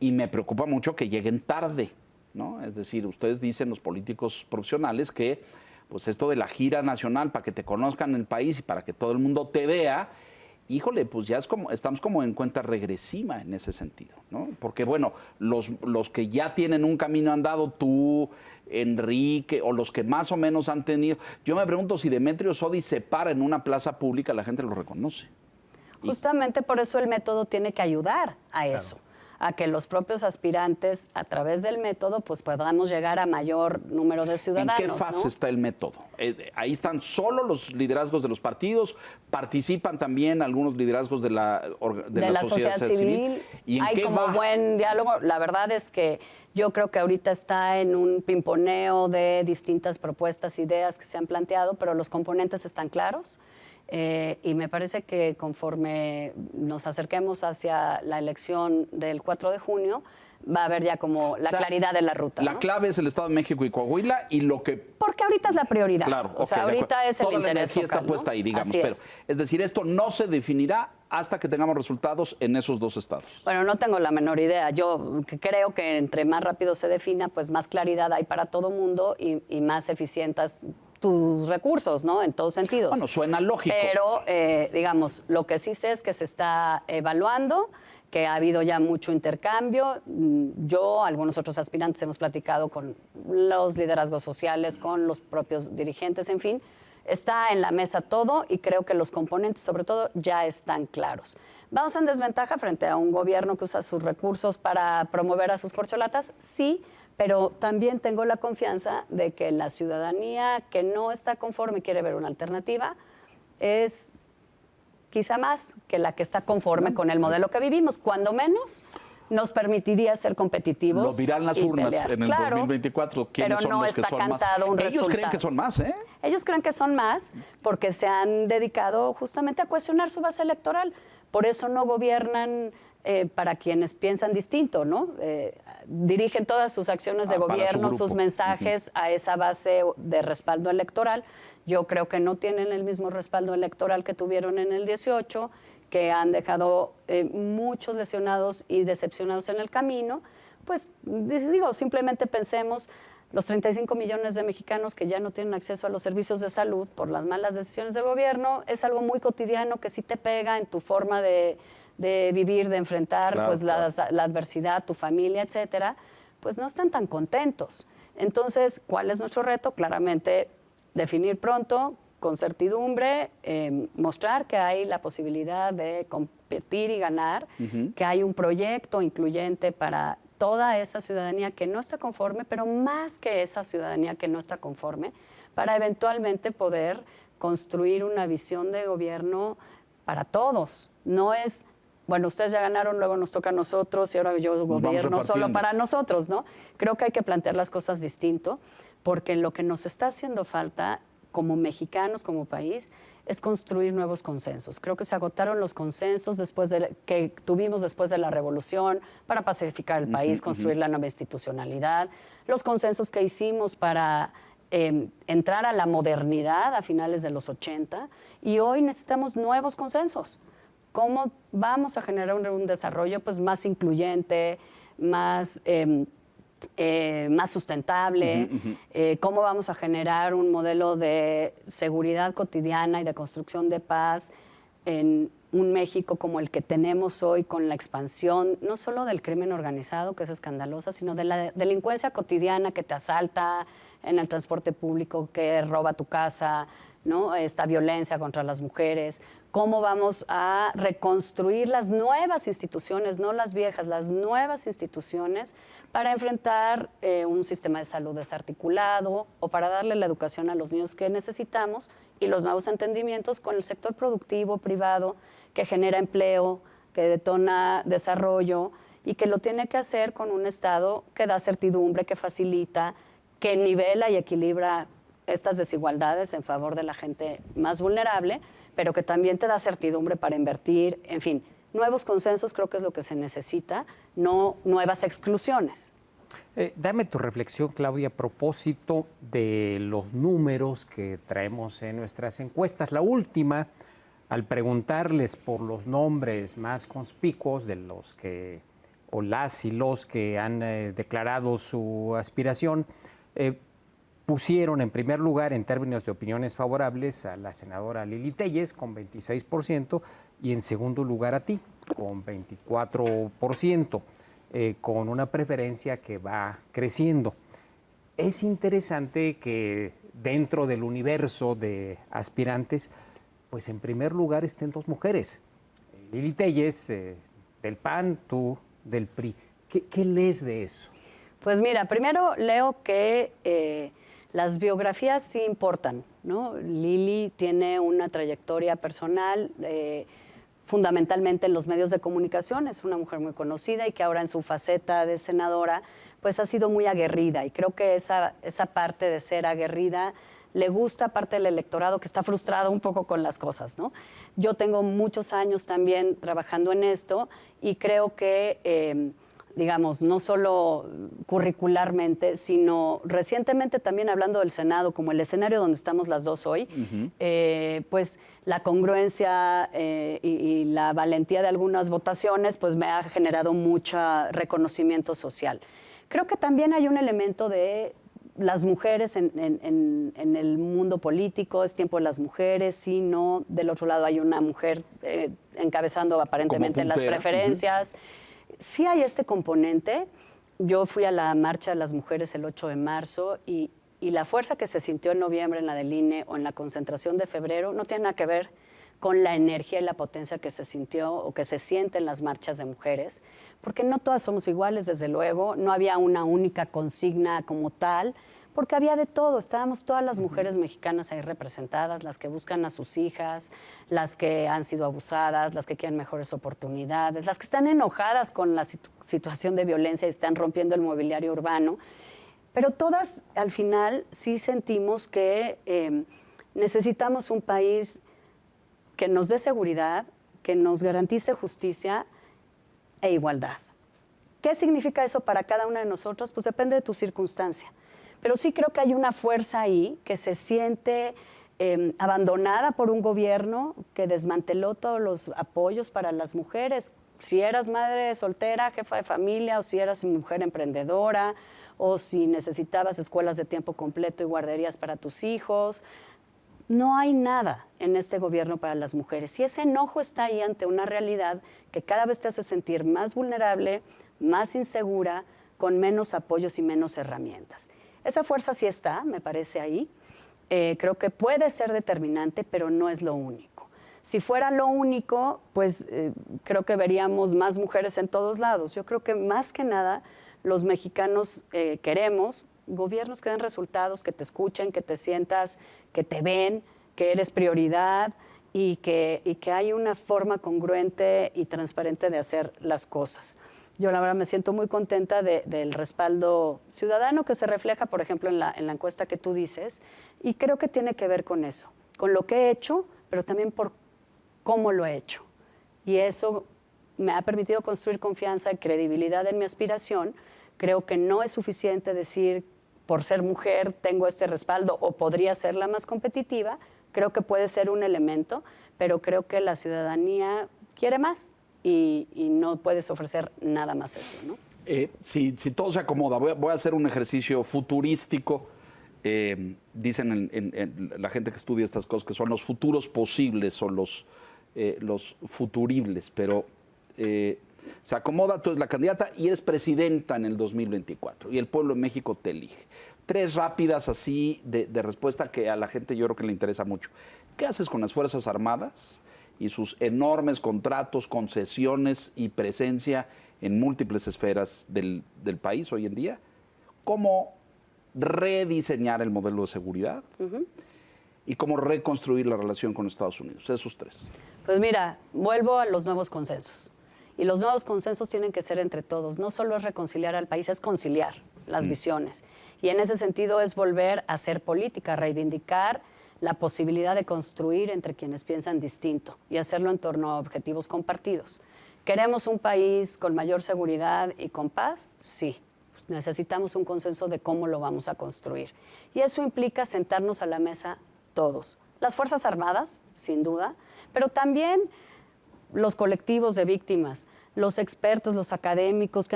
Speaker 1: Y me preocupa mucho que lleguen tarde, ¿no? Es decir, ustedes dicen, los políticos profesionales, que pues esto de la gira nacional para que te conozcan en el país y para que todo el mundo te vea, híjole, pues ya estamos como en cuenta regresiva en ese sentido, ¿no? Porque bueno, los que ya tienen un camino andado, tú, Enrique, o los que más o menos han tenido, yo me pregunto si Demetrio Sodi se para en una plaza pública, la gente lo reconoce.
Speaker 2: Justamente por eso el método tiene que ayudar a eso, a que los propios aspirantes, a través del método, pues podamos llegar a mayor número de ciudadanos.
Speaker 1: ¿En qué fase
Speaker 2: ¿no?
Speaker 1: está el método? Ahí están solo los liderazgos de los partidos, participan también algunos liderazgos de la sociedad civil. ¿Y en
Speaker 2: hay
Speaker 1: qué
Speaker 2: como
Speaker 1: va?
Speaker 2: buen diálogo. La verdad es que yo creo que ahorita está en un pimponeo de distintas propuestas, ideas que se han planteado, pero los componentes están claros. Y me parece que conforme nos acerquemos hacia la elección del 4 de junio, va a haber ya como la claridad de la ruta.
Speaker 1: La
Speaker 2: ¿no?
Speaker 1: clave es el Estado de México y Coahuila y lo que...
Speaker 2: Porque ahorita es la prioridad.
Speaker 1: Claro,
Speaker 2: o sea, ahorita es el
Speaker 1: Toda la
Speaker 2: interés
Speaker 1: energía
Speaker 2: focal,
Speaker 1: está puesta
Speaker 2: ¿no?
Speaker 1: ahí, digamos.
Speaker 2: Así
Speaker 1: Pero, es decir, esto no se definirá hasta que tengamos resultados en esos dos estados.
Speaker 2: Bueno, no tengo la menor idea. Yo creo que entre más rápido se defina, pues más claridad hay para todo mundo y más eficientes tus recursos, ¿no? En todos sentidos.
Speaker 1: Bueno, suena lógico.
Speaker 2: Pero, digamos, lo que sí sé es que se está evaluando, que ha habido ya mucho intercambio. Yo, algunos otros aspirantes, hemos platicado con los liderazgos sociales, con los propios dirigentes, en fin. Está en la mesa todo y creo que los componentes, sobre todo, ya están claros. ¿Vamos en desventaja frente a un gobierno que usa sus recursos para promover a sus corcholatas? Sí, pero también tengo la confianza de que la ciudadanía que no está conforme y quiere ver una alternativa es quizá más que la que está conforme con el modelo que vivimos. Cuando menos nos permitiría ser competitivos.
Speaker 1: Lo dirán las
Speaker 2: y
Speaker 1: urnas
Speaker 2: pelear.
Speaker 1: en el
Speaker 2: Claro,
Speaker 1: 2024. ¿Quiénes
Speaker 2: pero
Speaker 1: son
Speaker 2: no
Speaker 1: los que
Speaker 2: está
Speaker 1: son más?
Speaker 2: cantado un
Speaker 1: Ellos
Speaker 2: resultado.
Speaker 1: creen que son más, ¿eh?
Speaker 2: Ellos creen que son más porque se han dedicado justamente a cuestionar su base electoral. Por eso no gobiernan para quienes piensan distinto, ¿no? Dirigen todas sus acciones de
Speaker 1: Para su
Speaker 2: gobierno,
Speaker 1: grupo.
Speaker 2: sus mensajes a esa base de respaldo electoral. Yo creo que no tienen el mismo respaldo electoral que tuvieron en el 18, que han dejado muchos lesionados y decepcionados en el camino. Pues digo, simplemente pensemos los 35 millones de mexicanos que ya no tienen acceso a los servicios de salud por las malas decisiones del gobierno. Es algo muy cotidiano que sí te pega en tu forma de vivir, de enfrentar
Speaker 1: Claro,
Speaker 2: pues la adversidad, tu familia, etcétera. Pues no están tan contentos. Entonces, ¿cuál es nuestro reto? Claramente, definir pronto, con certidumbre, mostrar que hay la posibilidad de competir y ganar, que hay un proyecto incluyente para toda esa ciudadanía que no está conforme, pero más que esa ciudadanía que no está conforme, para eventualmente poder construir una visión de gobierno para todos. No es, bueno, ustedes ya ganaron, luego nos toca a nosotros y ahora yo
Speaker 1: vamos
Speaker 2: gobierno solo
Speaker 1: repartiendo.
Speaker 2: para nosotros, ¿no? Creo que hay que plantear las cosas distinto, porque lo que nos está haciendo falta como mexicanos, como país, es construir nuevos consensos. Creo que se agotaron los consensos que tuvimos después de la revolución para pacificar el país, construir la nueva institucionalidad, los consensos que hicimos para entrar a la modernidad a finales de los 80, y hoy necesitamos nuevos consensos. ¿Cómo vamos a generar un desarrollo pues, más incluyente, más sustentable? ¿Cómo vamos a generar un modelo de seguridad cotidiana y de construcción de paz en un México como el que tenemos hoy, con la expansión no solo del crimen organizado, que es escandalosa, sino de la delincuencia cotidiana que te asalta en el transporte público, que roba tu casa, ¿no? Esta violencia contra las mujeres? ¿Cómo vamos a reconstruir las nuevas instituciones, no las viejas, las nuevas instituciones, para enfrentar un sistema de salud desarticulado o para darle la educación a los niños que necesitamos y los nuevos entendimientos con el sector productivo privado que genera empleo, que detona desarrollo y que lo tiene que hacer con un Estado que da certidumbre, que facilita, que nivela y equilibra estas desigualdades en favor de la gente más vulnerable, pero que también te da certidumbre para invertir, en fin, nuevos consensos creo que es lo que se necesita, no nuevas exclusiones.
Speaker 3: Dame tu reflexión, Claudia, a propósito de los números que traemos en nuestras encuestas. La última, al preguntarles por los nombres más conspicuos de los que, o las y los que han declarado su aspiración, pusieron en primer lugar en términos de opiniones favorables a la senadora Lili Téllez con 26% y en segundo lugar a ti con 24%, con una preferencia que va creciendo. Es interesante que dentro del universo de aspirantes, pues en primer lugar estén dos mujeres. Lili Téllez del PAN, tú del PRI. ¿Qué lees de eso?
Speaker 2: Pues mira, primero leo que las biografías sí importan, ¿no? Lili tiene una trayectoria personal, fundamentalmente en los medios de comunicación, es una mujer muy conocida y que ahora en su faceta de senadora, pues ha sido muy aguerrida, y creo que esa parte de ser aguerrida le gusta a parte del electorado que está frustrado un poco con las cosas, ¿no? Yo tengo muchos años también trabajando en esto y creo que digamos, no solo curricularmente, sino recientemente también hablando del Senado, como el escenario donde estamos las dos hoy, pues la congruencia y la valentía de algunas votaciones pues me ha generado mucho reconocimiento social. Creo que también hay un elemento de las mujeres en el mundo político, es tiempo de las mujeres, sí, no. Del otro lado hay una mujer encabezando aparentemente las preferencias. Sí hay este componente. Yo fui a la Marcha de las Mujeres el 8 de marzo y la fuerza que se sintió en noviembre en la del INE o en la concentración de febrero no tiene nada que ver con la energía y la potencia que se sintió o que se siente en las marchas de mujeres, porque no todas somos iguales, desde luego, no había una única consigna como tal, porque había de todo, estábamos todas las mujeres mexicanas ahí representadas, las que buscan a sus hijas, las que han sido abusadas, las que quieren mejores oportunidades, las que están enojadas con la situación de violencia y están rompiendo el mobiliario urbano, pero todas al final sí sentimos que necesitamos un país que nos dé seguridad, que nos garantice justicia e igualdad. ¿Qué significa eso para cada una de nosotros? Pues depende de tu circunstancia. Pero sí creo que hay una fuerza ahí que se siente abandonada por un gobierno que desmanteló todos los apoyos para las mujeres. Si eras madre soltera, jefa de familia, o si eras mujer emprendedora, o si necesitabas escuelas de tiempo completo y guarderías para tus hijos. No hay nada en este gobierno para las mujeres y ese enojo está ahí ante una realidad que cada vez te hace sentir más vulnerable, más insegura, con menos apoyos y menos herramientas. Esa fuerza sí está, me parece ahí. Creo que puede ser determinante, pero no es lo único. Si fuera lo único, pues creo que veríamos más mujeres en todos lados. Yo creo que más que nada los mexicanos queremos gobiernos que den resultados, que te escuchen, que te sientas, que te ven, que eres prioridad y que hay una forma congruente y transparente de hacer las cosas. Yo la verdad me siento muy contenta del respaldo ciudadano que se refleja, por ejemplo, en la encuesta que tú dices, y creo que tiene que ver con eso, con lo que he hecho, pero también por cómo lo he hecho. Y eso me ha permitido construir confianza y credibilidad en mi aspiración. Creo que no es suficiente decir, por ser mujer tengo este respaldo o podría ser la más competitiva. Creo que puede ser un elemento, pero creo que la ciudadanía quiere más y no puedes ofrecer nada más eso, ¿no?
Speaker 1: Si todo se acomoda, voy a hacer un ejercicio futurístico. Dicen la gente que estudia estas cosas que son los futuros posibles o los futuribles, pero se acomoda, tú eres la candidata y eres presidenta en el 2024 y el pueblo de México te elige. 3 rápidas así de respuesta que a la gente yo creo que le interesa mucho. ¿Qué haces con las Fuerzas Armadas y sus enormes contratos, concesiones y presencia en múltiples esferas del país hoy en día? ¿Cómo rediseñar el modelo de seguridad? Y cómo reconstruir la relación con Estados Unidos. Esos 3.
Speaker 2: Pues mira, vuelvo a los nuevos consensos. Y los nuevos consensos tienen que ser entre todos. No solo es reconciliar al país, es conciliar las visiones. Y en ese sentido es volver a hacer política, reivindicar la posibilidad de construir entre quienes piensan distinto y hacerlo en torno a objetivos compartidos. ¿Queremos un país con mayor seguridad y con paz? Sí. Pues necesitamos un consenso de cómo lo vamos a construir. Y eso implica sentarnos a la mesa todos. Las Fuerzas Armadas, sin duda, pero también los colectivos de víctimas, los expertos, los académicos,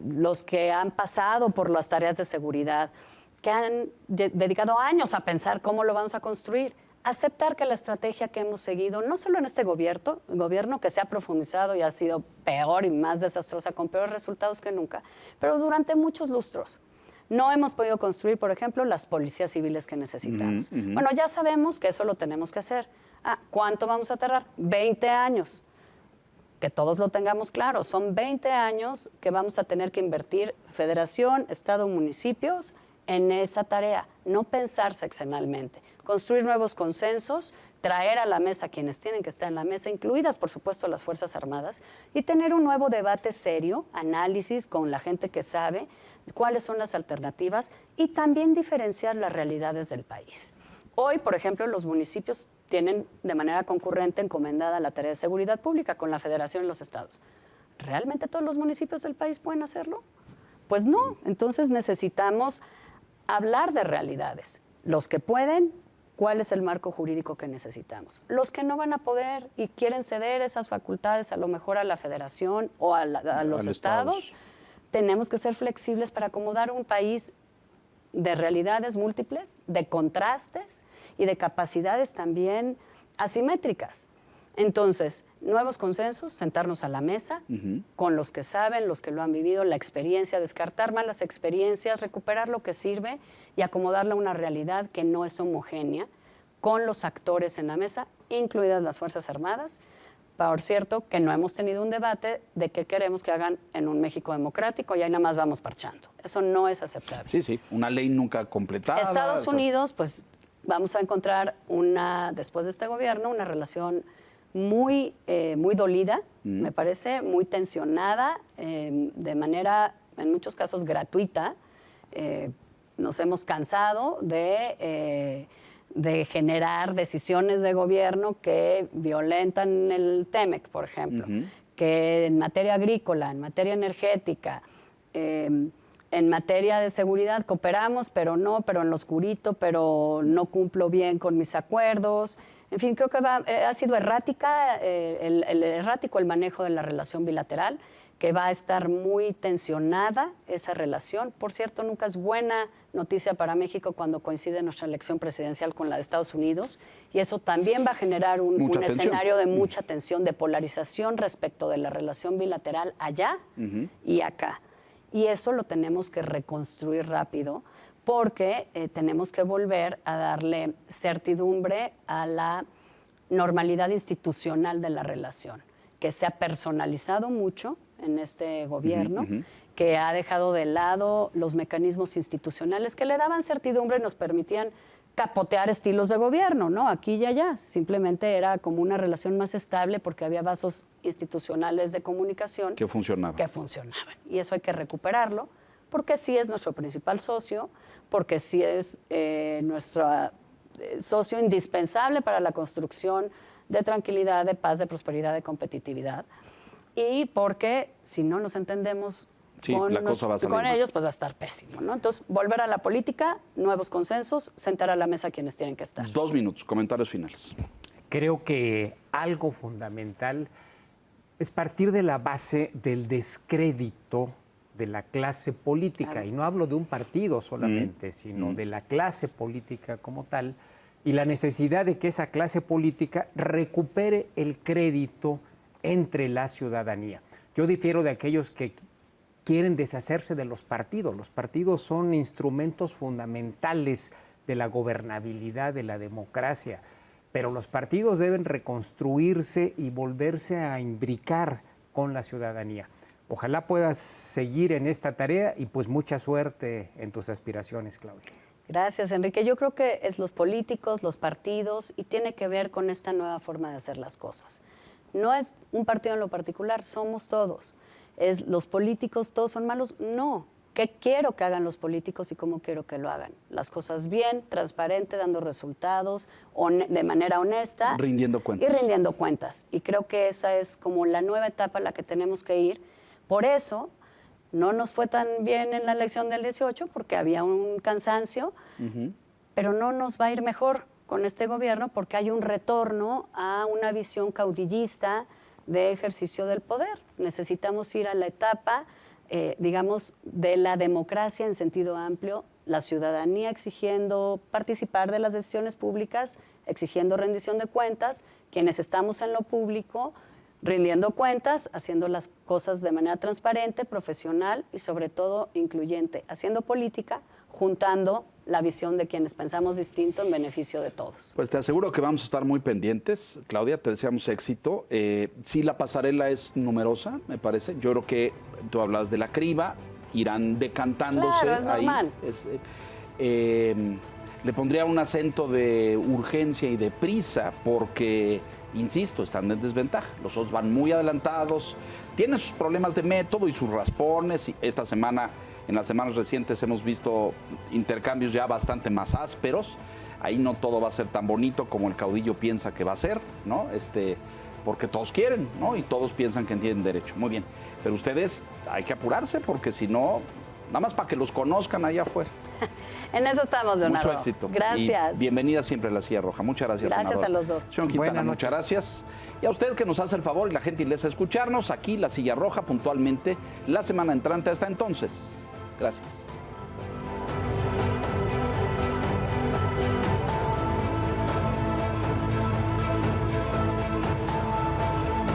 Speaker 2: los que han pasado por las tareas de seguridad, que han dedicado años a pensar cómo lo vamos a construir. Aceptar que la estrategia que hemos seguido, no solo en este gobierno que se ha profundizado y ha sido peor y más desastrosa, con peores resultados que nunca, pero durante muchos lustros. No hemos podido construir, por ejemplo, las policías civiles que necesitamos. Bueno, ya sabemos que eso lo tenemos que hacer. ¿Cuánto vamos a tardar? 20 años. Que todos lo tengamos claro. Son 20 años que vamos a tener que invertir Federación, Estado, municipios en esa tarea. No pensar sexenalmente. Construir nuevos consensos, traer a la mesa a quienes tienen que estar en la mesa, incluidas, por supuesto, las Fuerzas Armadas, y tener un nuevo debate serio, análisis con la gente que sabe cuáles son las alternativas y también diferenciar las realidades del país. Hoy, por ejemplo, los municipios tienen de manera concurrente encomendada la tarea de seguridad pública con la Federación y los estados. ¿realmente todos los municipios del país pueden hacerlo? Pues no, entonces necesitamos hablar de realidades. Los que pueden, ¿cuál es el marco jurídico que necesitamos? Los que no van a poder y quieren ceder esas facultades a lo mejor a la federación o a los estados, tenemos que ser flexibles para acomodar un país de realidades múltiples, de contrastes y de capacidades también asimétricas. Entonces, nuevos consensos, sentarnos a la mesa con los que saben, los que lo han vivido, la experiencia, descartar malas experiencias, recuperar lo que sirve y acomodarla a una realidad que no es homogénea, con los actores en la mesa, incluidas las Fuerzas Armadas. Por cierto, que no hemos tenido un debate de qué queremos que hagan en un México democrático y ahí nada más vamos parchando. Eso no es aceptable.
Speaker 1: Sí, sí, una ley nunca completada.
Speaker 2: Estados Unidos, pues vamos a encontrar después de este gobierno, una relación muy dolida, me parece, muy tensionada, de manera, en muchos casos, gratuita. Nos hemos cansado de generar decisiones de gobierno que violentan el TEMEC, por ejemplo, que en materia agrícola, en materia energética, en materia de seguridad cooperamos, pero en lo oscurito, pero no cumplo bien con mis acuerdos. En fin, creo que ha sido errática, errático el manejo de la relación bilateral, que va a estar muy tensionada esa relación. Por cierto, nunca es buena noticia para México cuando coincide nuestra elección presidencial con la de Estados Unidos, y eso también va a generar un escenario de mucha tensión, de polarización respecto de la relación bilateral allá y acá. Y eso lo tenemos que reconstruir rápido, porque tenemos que volver a darle certidumbre a la normalidad institucional de la relación, que se ha personalizado mucho en este gobierno, que ha dejado de lado los mecanismos institucionales que le daban certidumbre y nos permitían capotear estilos de gobierno, ¿no? Aquí y allá. Simplemente era como una relación más estable porque había vasos institucionales de comunicación
Speaker 1: que funcionaban.
Speaker 2: Y eso hay que recuperarlo, porque sí es nuestro principal socio, porque sí es nuestro socio indispensable para la construcción de tranquilidad, de paz, de prosperidad, de competitividad. Y porque si no nos entendemos con ellos, pues va a estar pésimo, ¿no? Entonces, volver a la política, nuevos consensos, sentar a la mesa a quienes tienen que estar.
Speaker 1: 2 minutos, comentarios finales.
Speaker 3: Creo que algo fundamental es partir de la base del descrédito de la clase política. Claro. Y no hablo de un partido solamente, sino de la clase política como tal, y la necesidad de que esa clase política recupere el crédito entre la ciudadanía. Yo difiero de aquellos que quieren deshacerse de los partidos. Los partidos son instrumentos fundamentales de la gobernabilidad, de la democracia, pero los partidos deben reconstruirse y volverse a imbricar con la ciudadanía. Ojalá puedas seguir en esta tarea y pues mucha suerte en tus aspiraciones, Claudia.
Speaker 2: Gracias, Enrique. Yo creo que es los políticos, los partidos, y tiene que ver con esta nueva forma de hacer las cosas. No es un partido en lo particular, somos todos. Es los políticos, todos son malos. No. ¿Qué quiero que hagan los políticos y cómo quiero que lo hagan? Las cosas bien, transparente, dando resultados, de manera honesta.
Speaker 1: Rindiendo cuentas.
Speaker 2: Y rindiendo cuentas. Y creo que esa es como la nueva etapa a la que tenemos que ir. Por eso no nos fue tan bien en la elección del 18, porque había un cansancio, pero no nos va a ir mejor con este gobierno porque hay un retorno a una visión caudillista de ejercicio del poder. Necesitamos ir a la etapa, digamos, de la democracia en sentido amplio, la ciudadanía exigiendo participar de las decisiones públicas, exigiendo rendición de cuentas, quienes estamos en lo público, rindiendo cuentas, haciendo las cosas de manera transparente, profesional y sobre todo incluyente, haciendo política, juntando la visión de quienes pensamos distinto en beneficio de todos.
Speaker 1: Pues te aseguro que vamos a estar muy pendientes, Claudia, te deseamos éxito. Sí, la pasarela es numerosa, me parece. Yo creo que tú hablas de la criba, irán decantándose.
Speaker 2: Claro, es normal.
Speaker 1: Le pondría un acento de urgencia y de prisa porque, insisto, están en desventaja. Los otros van muy adelantados, tienen sus problemas de método y sus raspones. Y esta semana, en las semanas recientes, hemos visto intercambios ya bastante más ásperos. Ahí no todo va a ser tan bonito como el caudillo piensa que va a ser, ¿no? porque todos quieren, ¿no? Y todos piensan que tienen derecho. Muy bien. Pero ustedes hay que apurarse porque si no, nada más para que los conozcan allá afuera.
Speaker 2: En eso estamos, Leonardo.
Speaker 1: Mucho éxito.
Speaker 2: Gracias.
Speaker 1: Y bienvenida siempre a La Silla Roja. Muchas gracias,
Speaker 2: Gracias
Speaker 1: senadora.
Speaker 2: a los dos.
Speaker 1: Señor Quintana,
Speaker 3: Buenas
Speaker 1: muchas
Speaker 3: noches.
Speaker 1: gracias. Y a usted que nos hace el favor y la gentileza de escucharnos aquí, La Silla Roja, puntualmente la semana entrante. Hasta entonces. Gracias.